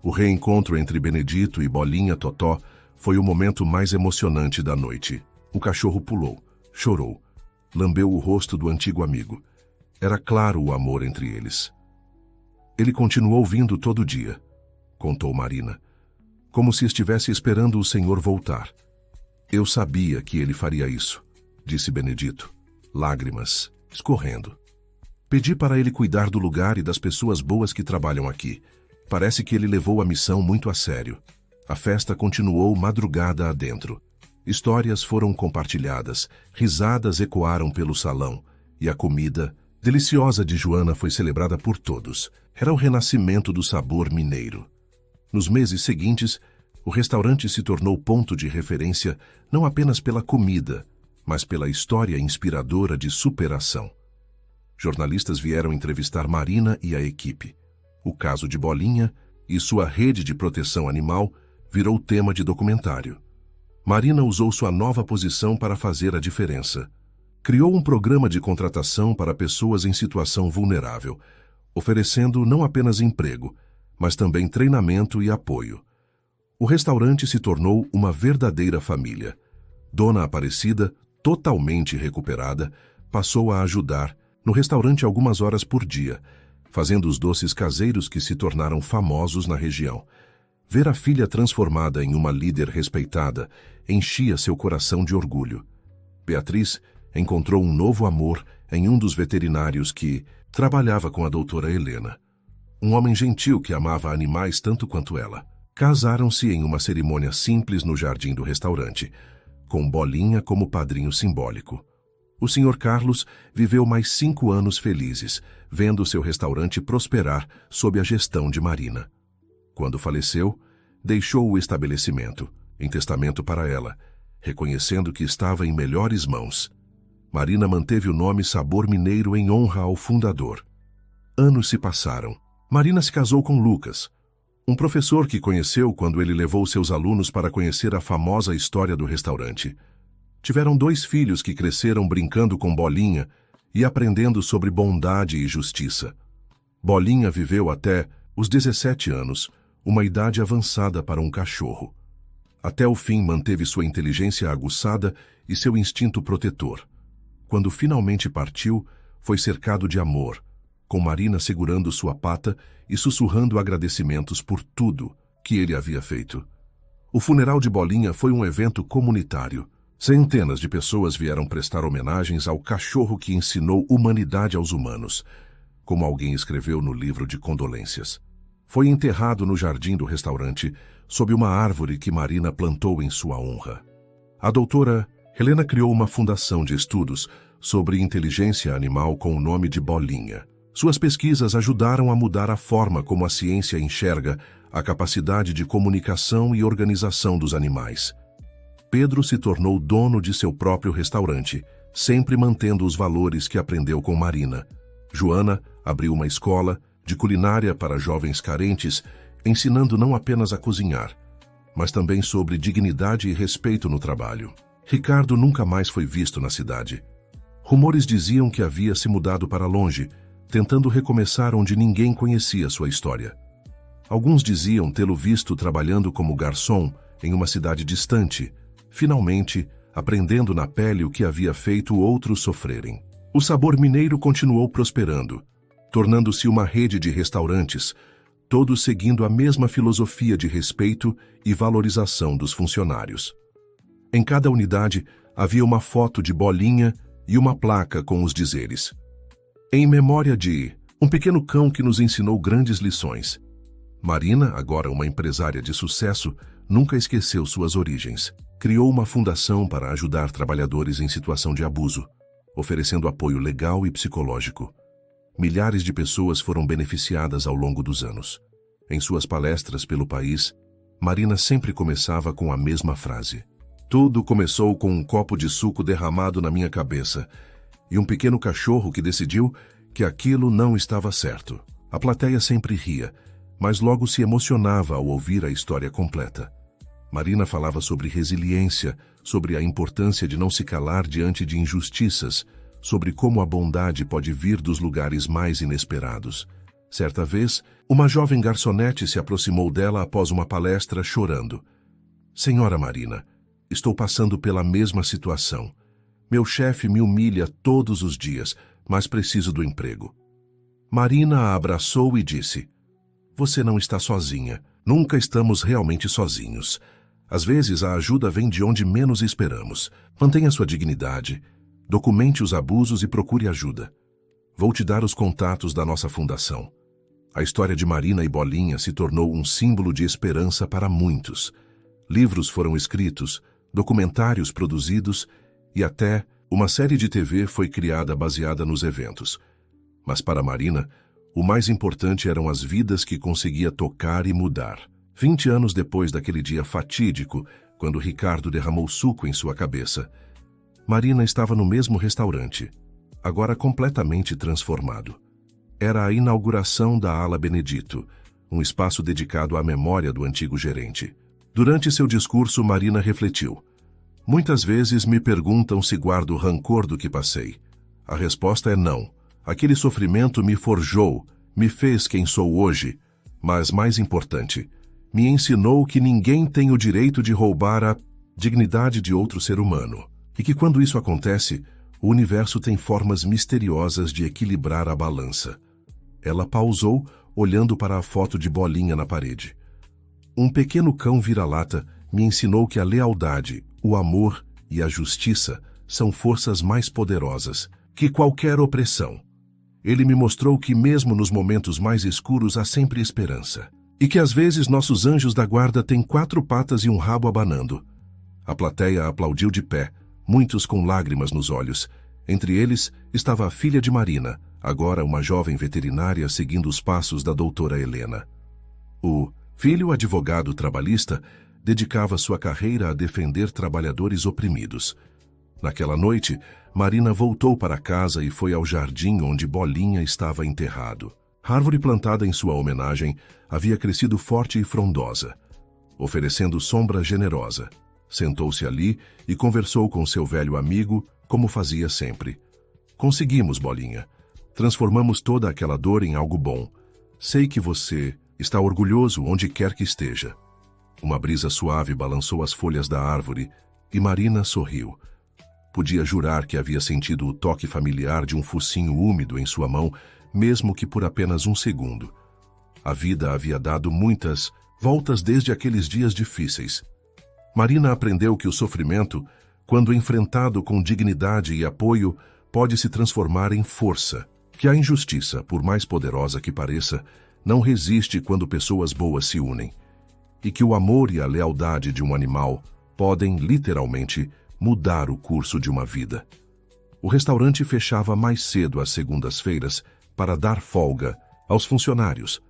O reencontro entre Benedito e Bolinha Totó foi o momento mais emocionante da noite. O cachorro pulou, chorou, lambeu o rosto do antigo amigo. Era claro o amor entre eles. "Ele continuou vindo todo dia", contou Marina, "como se estivesse esperando o senhor voltar." "Eu sabia que ele faria isso", disse Benedito, lágrimas escorrendo. "Pedi para ele cuidar do lugar e das pessoas boas que trabalham aqui. Parece que ele levou a missão muito a sério." A festa continuou madrugada adentro. Histórias foram compartilhadas, risadas ecoaram pelo salão, e a comida, deliciosa de Joana, foi celebrada por todos. Era o renascimento do sabor mineiro. Nos meses seguintes, o restaurante se tornou ponto de referência não apenas pela comida, mas pela história inspiradora de superação. Jornalistas vieram entrevistar Marina e a equipe. O caso de Bolinha e sua rede de proteção animal virou tema de documentário. Marina usou sua nova posição para fazer a diferença. Criou um programa de contratação para pessoas em situação vulnerável, oferecendo não apenas emprego, mas também treinamento e apoio. O restaurante se tornou uma verdadeira família. Dona Aparecida, totalmente recuperada, passou a ajudar no restaurante algumas horas por dia, fazendo os doces caseiros que se tornaram famosos na região. Ver a filha transformada em uma líder respeitada enchia seu coração de orgulho. Beatriz encontrou um novo amor em um dos veterinários que trabalhava com a doutora Helena. Um homem gentil que amava animais tanto quanto ela. Casaram-se em uma cerimônia simples no jardim do restaurante, com Bolinha como padrinho simbólico. O Sr. Carlos viveu mais 5 anos felizes, vendo seu restaurante prosperar sob a gestão de Marina. Quando faleceu, deixou o estabelecimento, em testamento para ela, reconhecendo que estava em melhores mãos. Marina manteve o nome Sabor Mineiro em honra ao fundador. Anos se passaram. Marina se casou com Lucas, um professor que conheceu quando ele levou seus alunos para conhecer a famosa história do restaurante. Tiveram 2 filhos que cresceram brincando com Bolinha e aprendendo sobre bondade e justiça. Bolinha viveu até os 17 anos, uma idade avançada para um cachorro. Até o fim manteve sua inteligência aguçada e seu instinto protetor. Quando finalmente partiu, foi cercado de amor, com Marina segurando sua pata e sussurrando agradecimentos por tudo que ele havia feito. O funeral de Bolinha foi um evento comunitário. Centenas de pessoas vieram prestar homenagens ao cachorro que ensinou humanidade aos humanos, como alguém escreveu no livro de condolências. Foi enterrado no jardim do restaurante, sob uma árvore que Marina plantou em sua honra. A doutora Helena criou uma fundação de estudos sobre inteligência animal com o nome de Bolinha. Suas pesquisas ajudaram a mudar a forma como a ciência enxerga a capacidade de comunicação e organização dos animais. Pedro se tornou dono de seu próprio restaurante, sempre mantendo os valores que aprendeu com Marina. Joana abriu uma escola de culinária para jovens carentes, ensinando não apenas a cozinhar, mas também sobre dignidade e respeito no trabalho. Ricardo nunca mais foi visto na cidade. Rumores diziam que havia se mudado para longe, tentando recomeçar onde ninguém conhecia sua história. Alguns diziam tê-lo visto trabalhando como garçom em uma cidade distante, finalmente aprendendo na pele o que havia feito outros sofrerem. O Sabor Mineiro continuou prosperando, tornando-se uma rede de restaurantes, todos seguindo a mesma filosofia de respeito e valorização dos funcionários. Em cada unidade havia uma foto de Bolinha e uma placa com os dizeres: em memória de um pequeno cão que nos ensinou grandes lições. Marina, agora uma empresária de sucesso, nunca esqueceu suas origens. Criou uma fundação para ajudar trabalhadores em situação de abuso, oferecendo apoio legal e psicológico. Milhares de pessoas foram beneficiadas ao longo dos anos. Em suas palestras pelo país, Marina sempre começava com a mesma frase: tudo começou com um copo de suco derramado na minha cabeça e um pequeno cachorro que decidiu que aquilo não estava certo. A plateia sempre ria, mas logo se emocionava ao ouvir a história completa. Marina falava sobre resiliência, sobre a importância de não se calar diante de injustiças, sobre como a bondade pode vir dos lugares mais inesperados. Certa vez, uma jovem garçonete se aproximou dela após uma palestra chorando. Senhora Marina, estou passando pela mesma situação. Meu chefe me humilha todos os dias, mas preciso do emprego. Marina a abraçou e disse: você não está sozinha. Nunca estamos realmente sozinhos. Às vezes a ajuda vem de onde menos esperamos. Mantenha sua dignidade, documente os abusos e procure ajuda. Vou te dar os contatos da nossa fundação. A história de Marina e Bolinha se tornou um símbolo de esperança para muitos. Livros foram escritos, documentários produzidos e até uma série de TV foi criada baseada nos eventos. Mas para Marina, o mais importante eram as vidas que conseguia tocar e mudar. 20 anos depois daquele dia fatídico, quando Ricardo derramou suco em sua cabeça, Marina estava no mesmo restaurante, agora completamente transformado. Era a inauguração da Ala Benedito, um espaço dedicado à memória do antigo gerente. Durante seu discurso, Marina refletiu: muitas vezes me perguntam se guardo rancor do que passei. A resposta é não. Aquele sofrimento me forjou, me fez quem sou hoje, mas mais importante, me ensinou que ninguém tem o direito de roubar a dignidade de outro ser humano, e que quando isso acontece, o universo tem formas misteriosas de equilibrar a balança. Ela pausou, olhando para a foto de Bolinha na parede. Um pequeno cão vira-lata me ensinou que a lealdade, o amor e a justiça são forças mais poderosas que qualquer opressão. Ele me mostrou que mesmo nos momentos mais escuros há sempre esperança. E que às vezes nossos anjos da guarda têm 4 patas e um rabo abanando. A plateia aplaudiu de pé, muitos com lágrimas nos olhos, Entre eles estava a filha de Marina, agora uma jovem veterinária seguindo os passos da doutora Helena. O filho, advogado trabalhista, dedicava sua carreira a defender trabalhadores oprimidos. Naquela noite, Marina voltou para casa e foi ao jardim onde Bolinha estava enterrado. A árvore plantada em sua homenagem havia crescido forte e frondosa, oferecendo sombra generosa. Sentou-se ali e conversou com seu velho amigo, como fazia sempre. Conseguimos, Bolinha. Transformamos toda aquela dor em algo bom. Sei que você está orgulhoso onde quer que esteja. Uma brisa suave balançou as folhas da árvore e Marina sorriu. Podia jurar que havia sentido o toque familiar de um focinho úmido em sua mão, mesmo que por apenas um segundo. A vida havia dado muitas voltas desde aqueles dias difíceis. Marina aprendeu que o sofrimento, quando enfrentado com dignidade e apoio, pode se transformar em força, que a injustiça, por mais poderosa que pareça, não resiste quando pessoas boas se unem, e que o amor e a lealdade de um animal podem, literalmente, mudar o curso de uma vida. O restaurante fechava mais cedo às segundas-feiras para dar folga aos funcionários,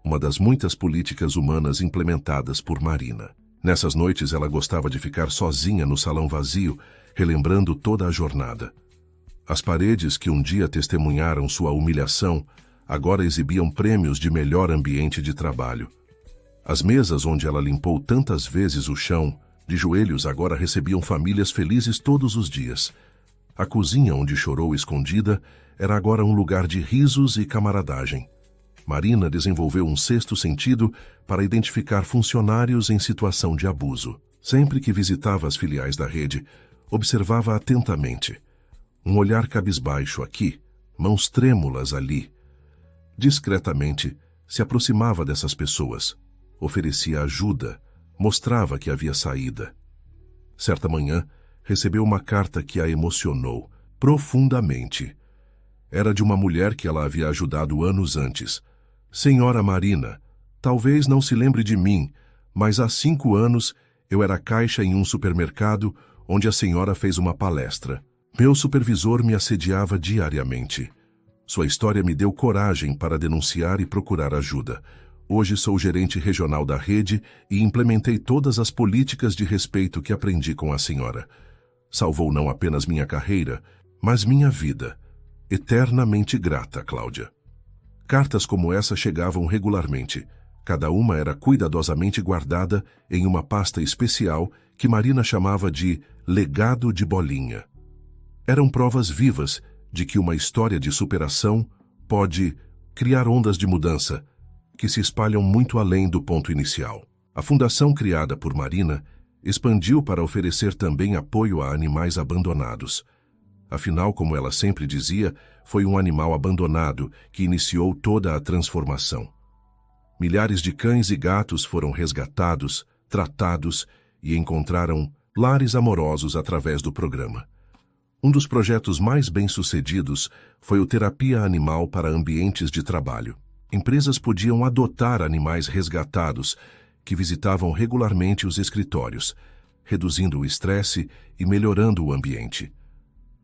uma das muitas políticas humanas implementadas por Marina. Nessas noites ela gostava de ficar sozinha no salão vazio, relembrando toda a jornada. As paredes que um dia testemunharam sua humilhação agora exibiam prêmios de melhor ambiente de trabalho. As mesas onde ela limpou tantas vezes o chão, de joelhos, agora recebiam famílias felizes todos os dias. A cozinha onde chorou escondida era agora um lugar de risos e camaradagem. Marina desenvolveu um sexto sentido para identificar funcionários em situação de abuso. Sempre que visitava as filiais da rede, observava atentamente. Um olhar cabisbaixo aqui, mãos trêmulas ali. Discretamente, se aproximava dessas pessoas, oferecia ajuda, mostrava que havia saída. Certa manhã, recebeu uma carta que a emocionou profundamente. Era de uma mulher que ela havia ajudado anos antes. Senhora Marina, talvez não se lembre de mim, mas há 5 anos eu era caixa em um supermercado onde a senhora fez uma palestra. Meu supervisor me assediava diariamente. Sua história me deu coragem para denunciar e procurar ajuda. Hoje sou gerente regional da rede e implementei todas as políticas de respeito que aprendi com a senhora. Salvou não apenas minha carreira, mas minha vida. Eternamente grata, Cláudia. Cartas como essa chegavam regularmente. Cada uma era cuidadosamente guardada em uma pasta especial que Marina chamava de legado de Bolinha. Eram provas vivas de que uma história de superação pode criar ondas de mudança que se espalham muito além do ponto inicial. A fundação criada por Marina expandiu para oferecer também apoio a animais abandonados. Afinal, como ela sempre dizia, foi um animal abandonado que iniciou toda a transformação. Milhares de cães e gatos foram resgatados, tratados e encontraram lares amorosos através do programa. Um dos projetos mais bem-sucedidos foi o Terapia Animal para Ambientes de Trabalho. Empresas podiam adotar animais resgatados que visitavam regularmente os escritórios, reduzindo o estresse e melhorando o ambiente.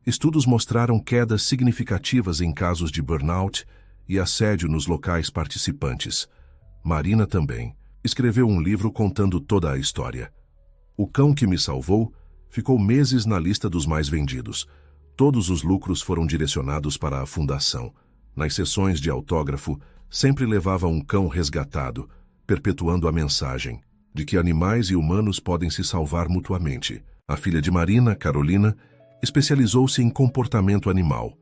Estudos mostraram quedas significativas em casos de burnout e assédio nos locais participantes. Marina também escreveu um livro contando toda a história. O Cão que Me Salvou ficou meses na lista dos mais vendidos. Todos os lucros foram direcionados para a fundação. Nas sessões de autógrafo, sempre levava um cão resgatado, perpetuando a mensagem de que animais e humanos podem se salvar mutuamente. A filha de Marina, Carolina, especializou-se em comportamento animal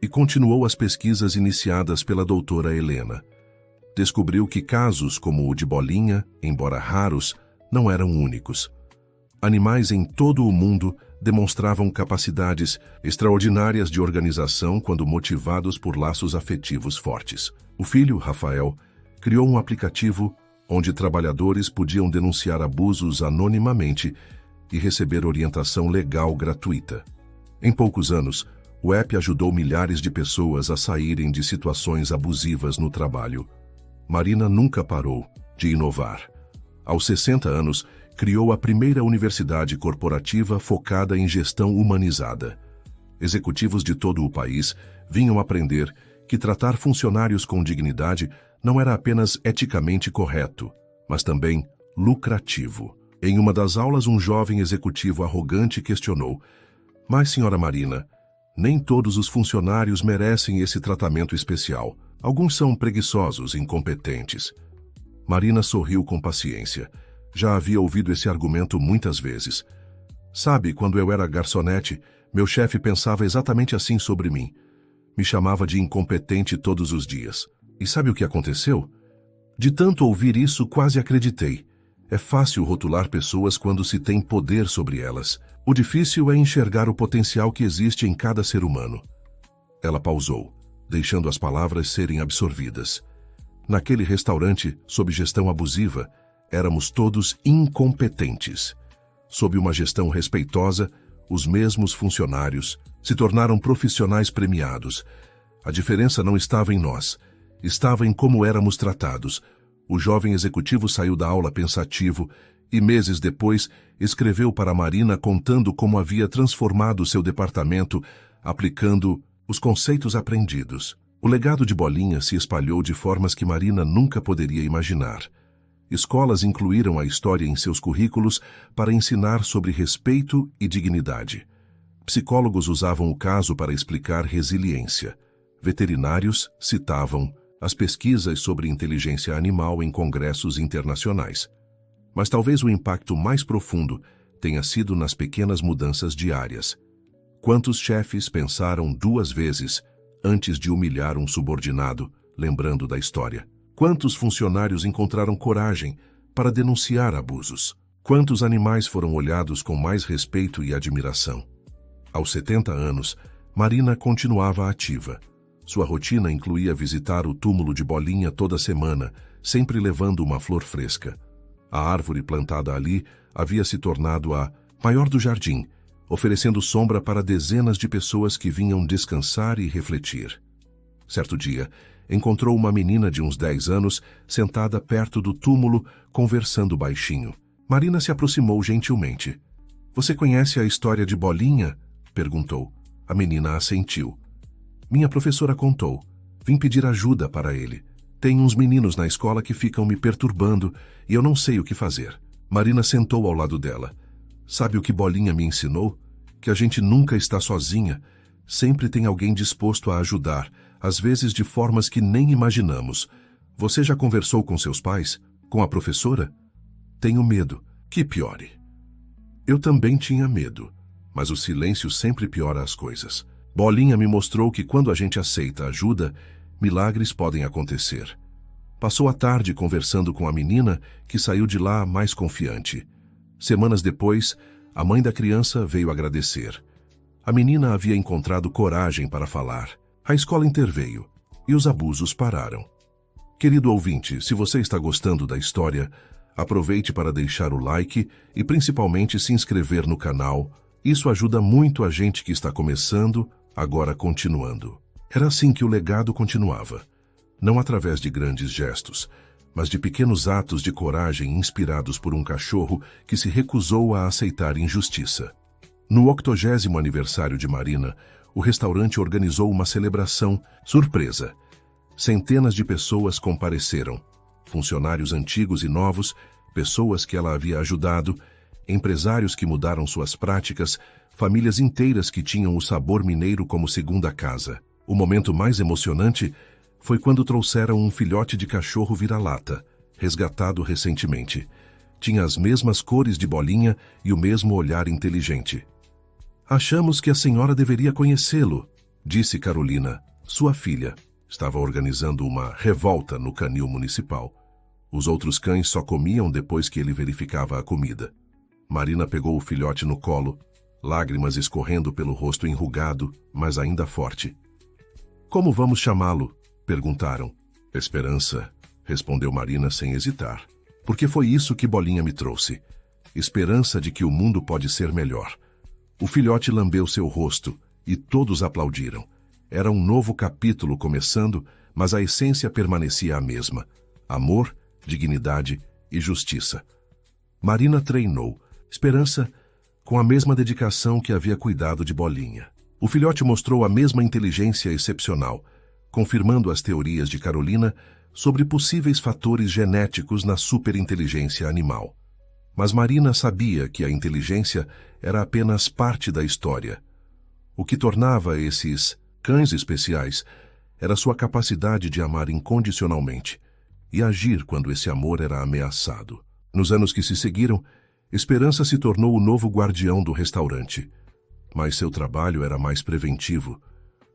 e continuou as pesquisas iniciadas pela doutora Helena. Descobriu que casos como o de Bolinha, embora raros, não eram únicos. Animais em todo o mundo demonstravam capacidades extraordinárias de organização quando motivados por laços afetivos fortes. O filho, Rafael, criou um aplicativo onde trabalhadores podiam denunciar abusos anonimamente e receber orientação legal gratuita. Em poucos anos, o app ajudou milhares de pessoas a saírem de situações abusivas no trabalho. Marina nunca parou de inovar. Aos 60 anos, criou a primeira universidade corporativa focada em gestão humanizada. Executivos de todo o país vinham aprender que tratar funcionários com dignidade não era apenas eticamente correto, mas também lucrativo. Em uma das aulas, um jovem executivo arrogante questionou: "Mas, senhora Marina, nem todos os funcionários merecem esse tratamento especial. Alguns são preguiçosos, incompetentes." Marina sorriu com paciência. Já havia ouvido esse argumento muitas vezes. "Sabe, quando eu era garçonete, meu chefe pensava exatamente assim sobre mim. Me chamava de incompetente todos os dias. E sabe o que aconteceu? De tanto ouvir isso, quase acreditei. É fácil rotular pessoas quando se tem poder sobre elas. O difícil é enxergar o potencial que existe em cada ser humano." Ela pausou, deixando as palavras serem absorvidas. Naquele restaurante, sob gestão abusiva, éramos todos incompetentes. Sob uma gestão respeitosa, os mesmos funcionários se tornaram profissionais premiados. A diferença não estava em nós, estava em como éramos tratados. O jovem executivo saiu da aula pensativo e, meses depois, escreveu para Marina contando como havia transformado seu departamento, aplicando os conceitos aprendidos. O legado de Bolinha se espalhou de formas que Marina nunca poderia imaginar. Escolas incluíram a história em seus currículos para ensinar sobre respeito e dignidade. Psicólogos usavam o caso para explicar resiliência. Veterinários citavam as pesquisas sobre inteligência animal em congressos internacionais. Mas talvez o impacto mais profundo tenha sido nas pequenas mudanças diárias. Quantos chefes pensaram 2 vezes antes de humilhar um subordinado, lembrando da história? Quantos funcionários encontraram coragem para denunciar abusos? Quantos animais foram olhados com mais respeito e admiração? Aos 70 anos, Marina continuava ativa. Sua rotina incluía visitar o túmulo de Bolinha toda semana, sempre levando uma flor fresca. A árvore plantada ali havia se tornado a maior do jardim, oferecendo sombra para dezenas de pessoas que vinham descansar e refletir. Certo dia, encontrou uma menina de uns 10 anos sentada perto do túmulo, conversando baixinho. Marina se aproximou gentilmente. "Você conhece a história de Bolinha?" perguntou. A menina assentiu. "Minha professora contou. Vim pedir ajuda para ele. Tem uns meninos na escola que ficam me perturbando e eu não sei o que fazer." Marina sentou ao lado dela. "Sabe o que Bolinha me ensinou? Que a gente nunca está sozinha. Sempre tem alguém disposto a ajudar, às vezes de formas que nem imaginamos. Você já conversou com seus pais? Com a professora?" "Tenho medo. Que piore." Eu também tinha medo, mas o silêncio sempre piora as coisas. Bolinha me mostrou que quando a gente aceita ajuda, milagres podem acontecer. Passou a tarde conversando com a menina, que saiu de lá mais confiante. Semanas depois, a mãe da criança veio agradecer. A menina havia encontrado coragem para falar. A escola interveio e os abusos pararam. Querido ouvinte, se você está gostando da história, aproveite para deixar o like e principalmente se inscrever no canal. Isso ajuda muito a gente que está começando, agora continuando. Era assim que o legado continuava. Não através de grandes gestos, mas de pequenos atos de coragem inspirados por um cachorro que se recusou a aceitar injustiça. No 80º aniversário de Marina, o restaurante organizou uma celebração surpresa. Centenas de pessoas compareceram. Funcionários antigos e novos, pessoas que ela havia ajudado, empresários que mudaram suas práticas, famílias inteiras que tinham o sabor mineiro como segunda casa. O momento mais emocionante foi quando trouxeram um filhote de cachorro vira-lata, resgatado recentemente. Tinha as mesmas cores de Bolinha e o mesmo olhar inteligente. "Achamos que a senhora deveria conhecê-lo", disse Carolina, sua filha. Estava organizando uma revolta no canil municipal. Os outros cães só comiam depois que ele verificava a comida. Marina pegou o filhote no colo, lágrimas escorrendo pelo rosto enrugado, mas ainda forte. "Como vamos chamá-lo?" perguntaram. "Esperança", respondeu Marina sem hesitar. "Porque foi isso que Bolinha me trouxe. Esperança de que o mundo pode ser melhor." O filhote lambeu seu rosto e todos aplaudiram. Era um novo capítulo começando, mas a essência permanecia a mesma: amor, dignidade e justiça. Marina treinou Esperança com a mesma dedicação que havia cuidado de Bolinha. O filhote mostrou a mesma inteligência excepcional, confirmando as teorias de Carolina sobre possíveis fatores genéticos na superinteligência animal. Mas Marina sabia que a inteligência era apenas parte da história. O que tornava esses cães especiais era sua capacidade de amar incondicionalmente e agir quando esse amor era ameaçado. Nos anos que se seguiram, Esperança se tornou o novo guardião do restaurante. Mas seu trabalho era mais preventivo.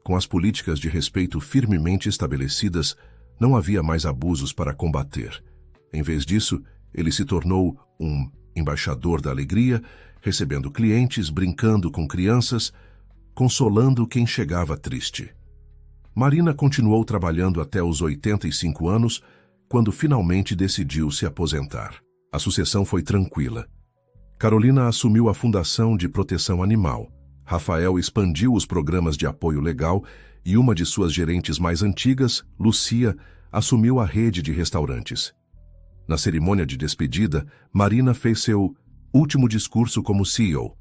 Com as políticas de respeito firmemente estabelecidas, não havia mais abusos para combater. Em vez disso, ele se tornou um embaixador da alegria, recebendo clientes, brincando com crianças, consolando quem chegava triste. Marina continuou trabalhando até os 85 anos, quando finalmente decidiu se aposentar. A sucessão foi tranquila. Carolina assumiu a Fundação de Proteção Animal. Rafael expandiu os programas de apoio legal e uma de suas gerentes mais antigas, Lucia, assumiu a rede de restaurantes. Na cerimônia de despedida, Marina fez seu último discurso como CEO.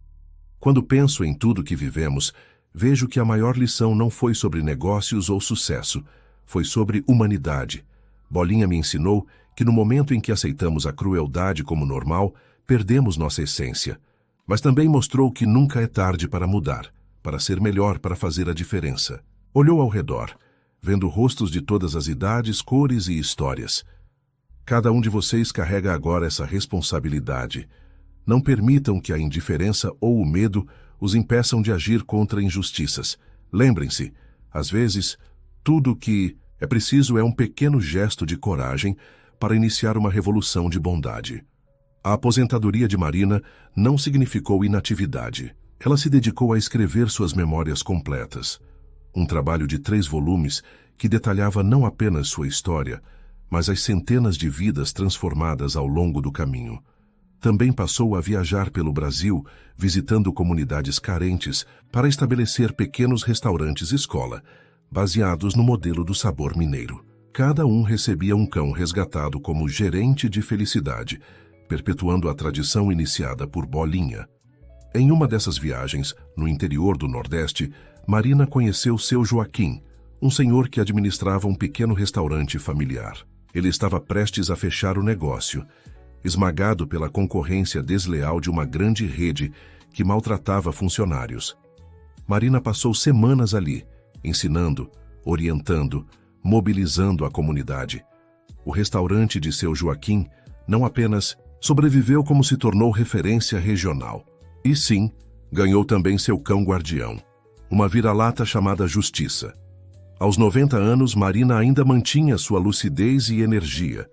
Quando penso em tudo que vivemos, vejo que a maior lição não foi sobre negócios ou sucesso, foi sobre humanidade. Bolinha me ensinou que no momento em que aceitamos a crueldade como normal, perdemos nossa essência. Mas também mostrou que nunca é tarde para mudar, para ser melhor, para fazer a diferença. Olhou ao redor, vendo rostos de todas as idades, cores e histórias. Cada um de vocês carrega agora essa responsabilidade. Não permitam que a indiferença ou o medo os impeçam de agir contra injustiças. Lembrem-se, às vezes, tudo o que é preciso é um pequeno gesto de coragem para iniciar uma revolução de bondade. A aposentadoria de Marina não significou inatividade. Ela se dedicou a escrever suas memórias completas. Um trabalho de 3 volumes que detalhava não apenas sua história, mas as centenas de vidas transformadas ao longo do caminho. Também passou a viajar pelo Brasil, visitando comunidades carentes para estabelecer pequenos restaurantes-escola, baseados no modelo do sabor mineiro. Cada um recebia um cão resgatado como gerente de felicidade, perpetuando a tradição iniciada por Bolinha. Em uma dessas viagens, no interior do Nordeste, Marina conheceu seu Joaquim, um senhor que administrava um pequeno restaurante familiar. Ele estava prestes a fechar o negócio, esmagado pela concorrência desleal de uma grande rede que maltratava funcionários. Marina passou semanas ali, ensinando, orientando, mobilizando a comunidade. O restaurante de seu Joaquim não apenas sobreviveu como se tornou referência regional, e sim, ganhou também seu cão guardião, uma vira-lata chamada Justiça. Aos 90 anos, Marina ainda mantinha sua lucidez e energia.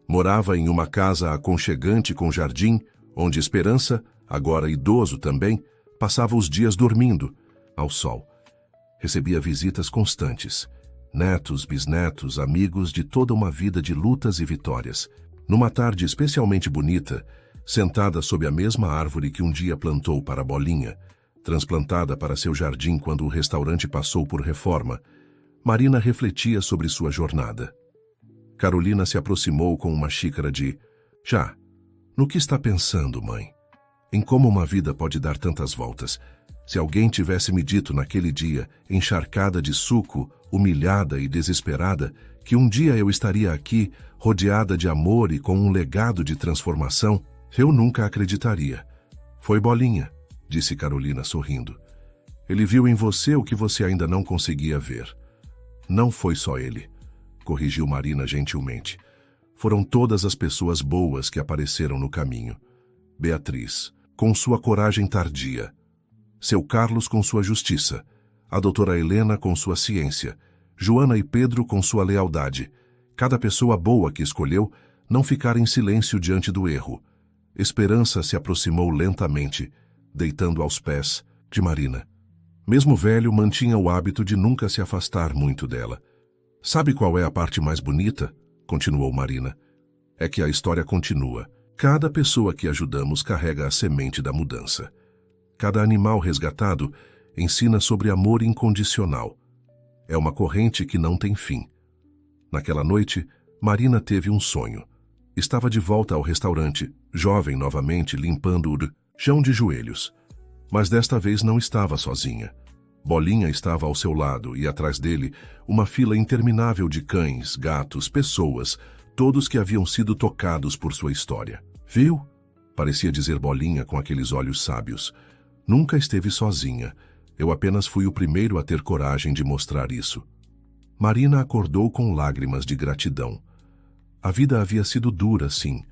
Morava em uma casa aconchegante com jardim, onde Esperança, agora idoso também, passava os dias dormindo, ao sol. Recebia visitas constantes. Netos, bisnetos, amigos de toda uma vida de lutas e vitórias. Numa tarde especialmente bonita, sentada sob a mesma árvore que um dia plantou para Bolinha, transplantada para seu jardim quando o restaurante passou por reforma, Marina refletia sobre sua jornada. Carolina se aproximou com uma xícara de chá. No que está pensando, mãe? Em como uma vida pode dar tantas voltas? Se alguém tivesse me dito naquele dia, encharcada de suco, humilhada e desesperada, que um dia eu estaria aqui, rodeada de amor e com um legado de transformação, eu nunca acreditaria. Foi Bolinha, disse Carolina sorrindo. Ele viu em você o que você ainda não conseguia ver. Não foi só ele, corrigiu Marina gentilmente. Foram todas as pessoas boas que apareceram no caminho. Beatriz, com sua coragem tardia. Seu Carlos com sua justiça. A doutora Helena com sua ciência. Joana e Pedro com sua lealdade. Cada pessoa boa que escolheu não ficar em silêncio diante do erro. Esperança se aproximou lentamente, deitando aos pés de Marina. Mesmo velho, mantinha o hábito de nunca se afastar muito dela. Sabe qual é a parte mais bonita? Continuou Marina. É que a história continua. Cada pessoa que ajudamos carrega a semente da mudança. Cada animal resgatado ensina sobre amor incondicional. É uma corrente que não tem fim. Naquela noite, Marina teve um sonho. Estava de volta ao restaurante, jovem novamente, limpando o chão de joelhos. Mas desta vez não estava sozinha. Bolinha estava ao seu lado e, atrás dele, uma fila interminável de cães, gatos, pessoas, todos que haviam sido tocados por sua história. Viu? Parecia dizer Bolinha com aqueles olhos sábios. Nunca esteve sozinha. Eu apenas fui o primeiro a ter coragem de mostrar isso. Marina acordou com lágrimas de gratidão. A vida havia sido dura, sim,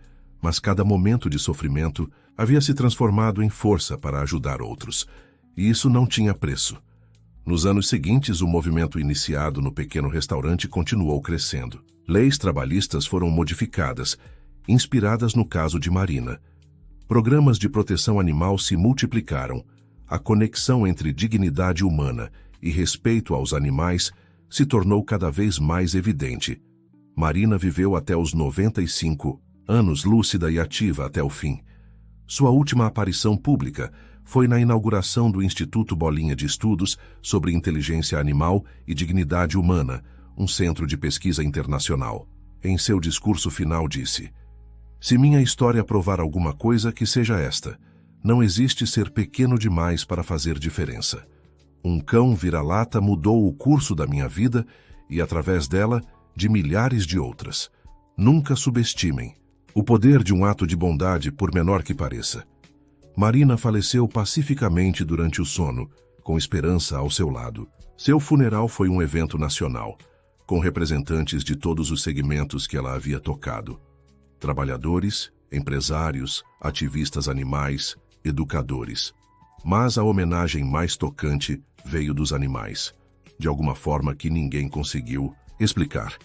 mas cada momento de sofrimento havia se transformado em força para ajudar outros. E isso não tinha preço. Nos anos seguintes, o movimento iniciado no pequeno restaurante continuou crescendo. Leis trabalhistas foram modificadas, inspiradas no caso de Marina. Programas de proteção animal se multiplicaram. A conexão entre dignidade humana e respeito aos animais se tornou cada vez mais evidente. Marina viveu até os 95 anos, lúcida e ativa até o fim. Sua última aparição pública foi na inauguração do Instituto Bolinha de Estudos sobre Inteligência Animal e Dignidade Humana, um centro de pesquisa internacional. Em seu discurso final disse: "Se minha história provar alguma coisa, que seja esta. Não existe ser pequeno demais para fazer diferença. Um cão vira-lata mudou o curso da minha vida e, através dela, de milhares de outras. Nunca subestimem o poder de um ato de bondade, por menor que pareça." Marina faleceu pacificamente durante o sono, com esperança ao seu lado. Seu funeral foi um evento nacional, com representantes de todos os segmentos que ela havia tocado. Trabalhadores, empresários, ativistas animais, educadores. Mas a homenagem mais tocante veio dos animais, de alguma forma que ninguém conseguiu explicar.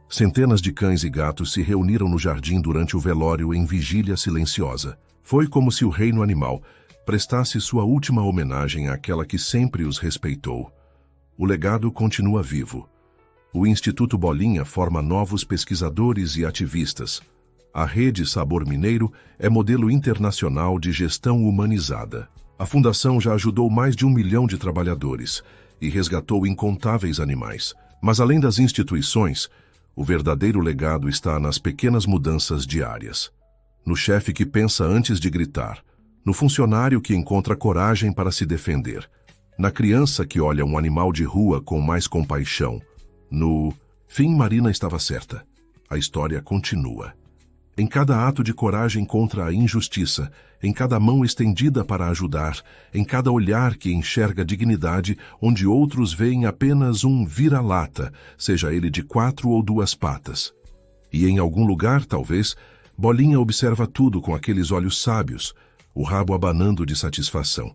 Centenas de cães e gatos se reuniram no jardim durante o velório em vigília silenciosa. Foi como se o reino animal prestasse sua última homenagem àquela que sempre os respeitou. O legado continua vivo. O Instituto Bolinha forma novos pesquisadores e ativistas. A Rede Sabor Mineiro é modelo internacional de gestão humanizada. A fundação já ajudou mais de 1 milhão de trabalhadores e resgatou incontáveis animais. Mas além das instituições, o verdadeiro legado está nas pequenas mudanças diárias. No chefe que pensa antes de gritar, no funcionário que encontra coragem para se defender, na criança que olha um animal de rua com mais compaixão. No fim, Marina estava certa. A história continua. Em cada ato de coragem contra a injustiça, em cada mão estendida para ajudar, em cada olhar que enxerga dignidade onde outros veem apenas um vira-lata, seja ele de 4 ou 2 patas. E em algum lugar, talvez, Bolinha observa tudo com aqueles olhos sábios, o rabo abanando de satisfação.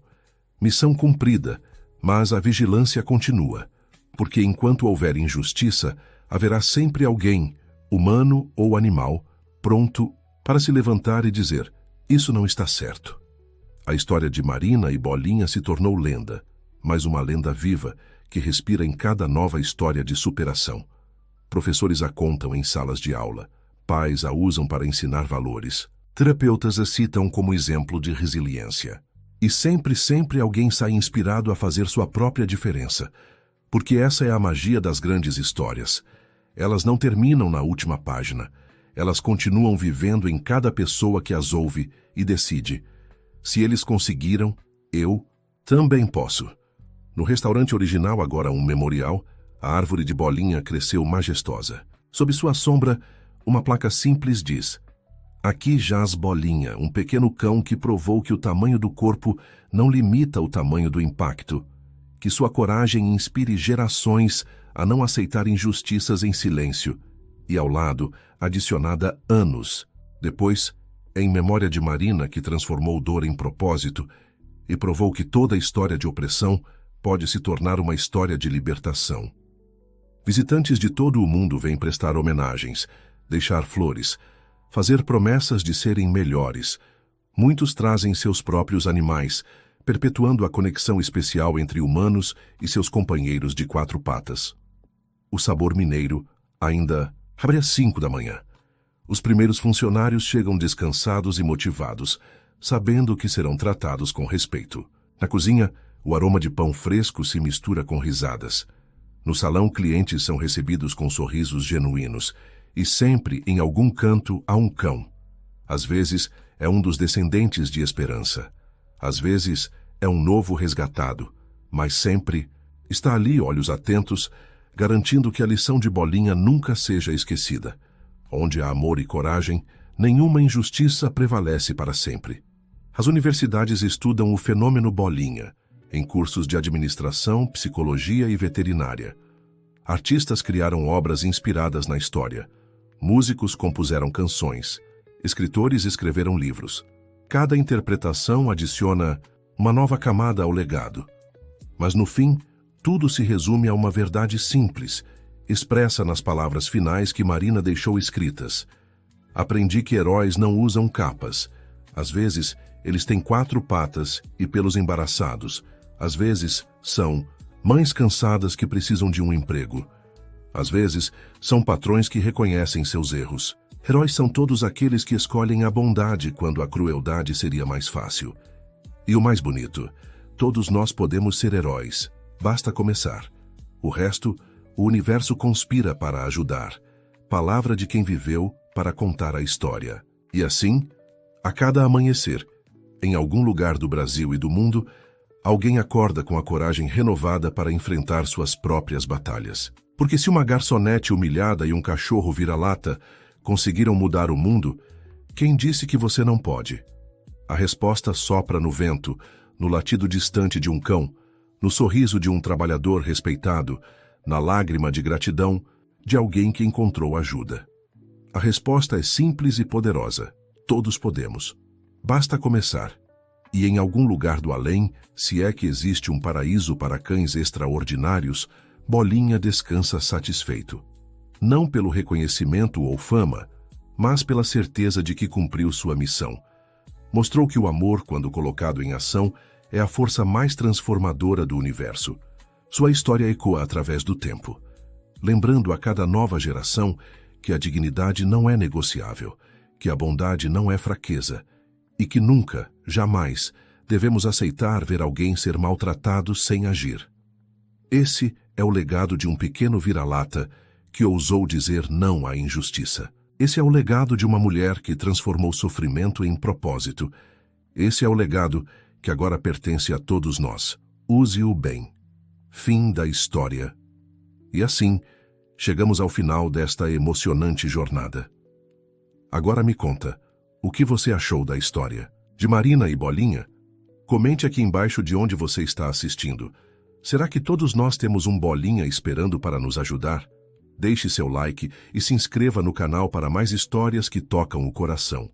Missão cumprida, mas a vigilância continua, porque enquanto houver injustiça, haverá sempre alguém, humano ou animal, pronto para se levantar e dizer: "Isso não está certo." A história de Marina e Bolinha se tornou lenda, mas uma lenda viva que respira em cada nova história de superação. Professores a contam em salas de aula. Pais a usam para ensinar valores. Terapeutas a citam como exemplo de resiliência. E sempre alguém sai inspirado a fazer sua própria diferença. Porque essa é a magia das grandes histórias. Elas não terminam na última página. Elas continuam vivendo em cada pessoa que as ouve e decide: se eles conseguiram, eu também posso. No restaurante original, agora um memorial, a árvore de Bolinha cresceu majestosa. Sob sua sombra, uma placa simples diz: "Aqui jaz Bolinha, um pequeno cão que provou que o tamanho do corpo não limita o tamanho do impacto, que sua coragem inspire gerações a não aceitar injustiças em silêncio." E ao lado, adicionada anos. Depois, em memória de Marina, que transformou dor em propósito e provou que toda história de opressão pode se tornar uma história de libertação. Visitantes de todo o mundo vêm prestar homenagens, deixar flores, fazer promessas de serem melhores. Muitos trazem seus próprios animais, perpetuando a conexão especial entre humanos e seus companheiros de 4 patas. O Sabor Mineiro ainda abre às 5 da manhã. Os primeiros funcionários chegam descansados e motivados, sabendo que serão tratados com respeito. Na cozinha, o aroma de pão fresco se mistura com risadas. No salão, clientes são recebidos com sorrisos genuínos, e sempre, em algum canto, há um cão. Às vezes, é um dos descendentes de Esperança. Às vezes, é um novo resgatado, mas sempre Está ali, olhos atentos, garantindo que a lição de Bolinha nunca seja esquecida. Onde há amor e coragem, nenhuma injustiça prevalece para sempre. As universidades estudam o fenômeno Bolinha, em cursos de administração, psicologia e veterinária. Artistas criaram obras inspiradas na história. Músicos compuseram canções. Escritores escreveram livros. Cada interpretação adiciona uma nova camada ao legado. Mas no fim, tudo se resume a uma verdade simples, expressa nas palavras finais que Marina deixou escritas. Aprendi que heróis não usam capas. Às vezes, eles têm 4 patas e pelos embaraçados. Às vezes, são mães cansadas que precisam de um emprego. Às vezes, são patrões que reconhecem seus erros. Heróis são todos aqueles que escolhem a bondade quando a crueldade seria mais fácil. E o mais bonito, todos nós podemos ser heróis. Basta começar. O resto, o universo conspira para ajudar. Palavra de quem viveu para contar a história. E assim, a cada amanhecer, em algum lugar do Brasil e do mundo, alguém acorda com a coragem renovada para enfrentar suas próprias batalhas. Porque se uma garçonete humilhada e um cachorro vira-lata conseguiram mudar o mundo, quem disse que você não pode? A resposta sopra no vento, no latido distante de um cão, no sorriso de um trabalhador respeitado, na lágrima de gratidão de alguém que encontrou ajuda. A resposta é simples e poderosa. Todos podemos. Basta começar. E em algum lugar do além, se é que existe um paraíso para cães extraordinários, Bolinha descansa satisfeito. Não pelo reconhecimento ou fama, mas pela certeza de que cumpriu sua missão. Mostrou que o amor, quando colocado em ação, é a força mais transformadora do universo. Sua história ecoa através do tempo, lembrando a cada nova geração que a dignidade não é negociável, que a bondade não é fraqueza, e que nunca, jamais, devemos aceitar ver alguém ser maltratado sem agir. Esse é o legado de um pequeno vira-lata que ousou dizer não à injustiça. Esse é o legado de uma mulher que transformou sofrimento em propósito. Esse é o legado que agora pertence a todos nós. Use-o bem. Fim da história. E assim, chegamos ao final desta emocionante jornada. Agora me conta, o que você achou da história? De Marina e Bolinha? Comente aqui embaixo de onde você está assistindo. Será que todos nós temos um Bolinha esperando para nos ajudar? Deixe seu like e se inscreva no canal para mais histórias que tocam o coração.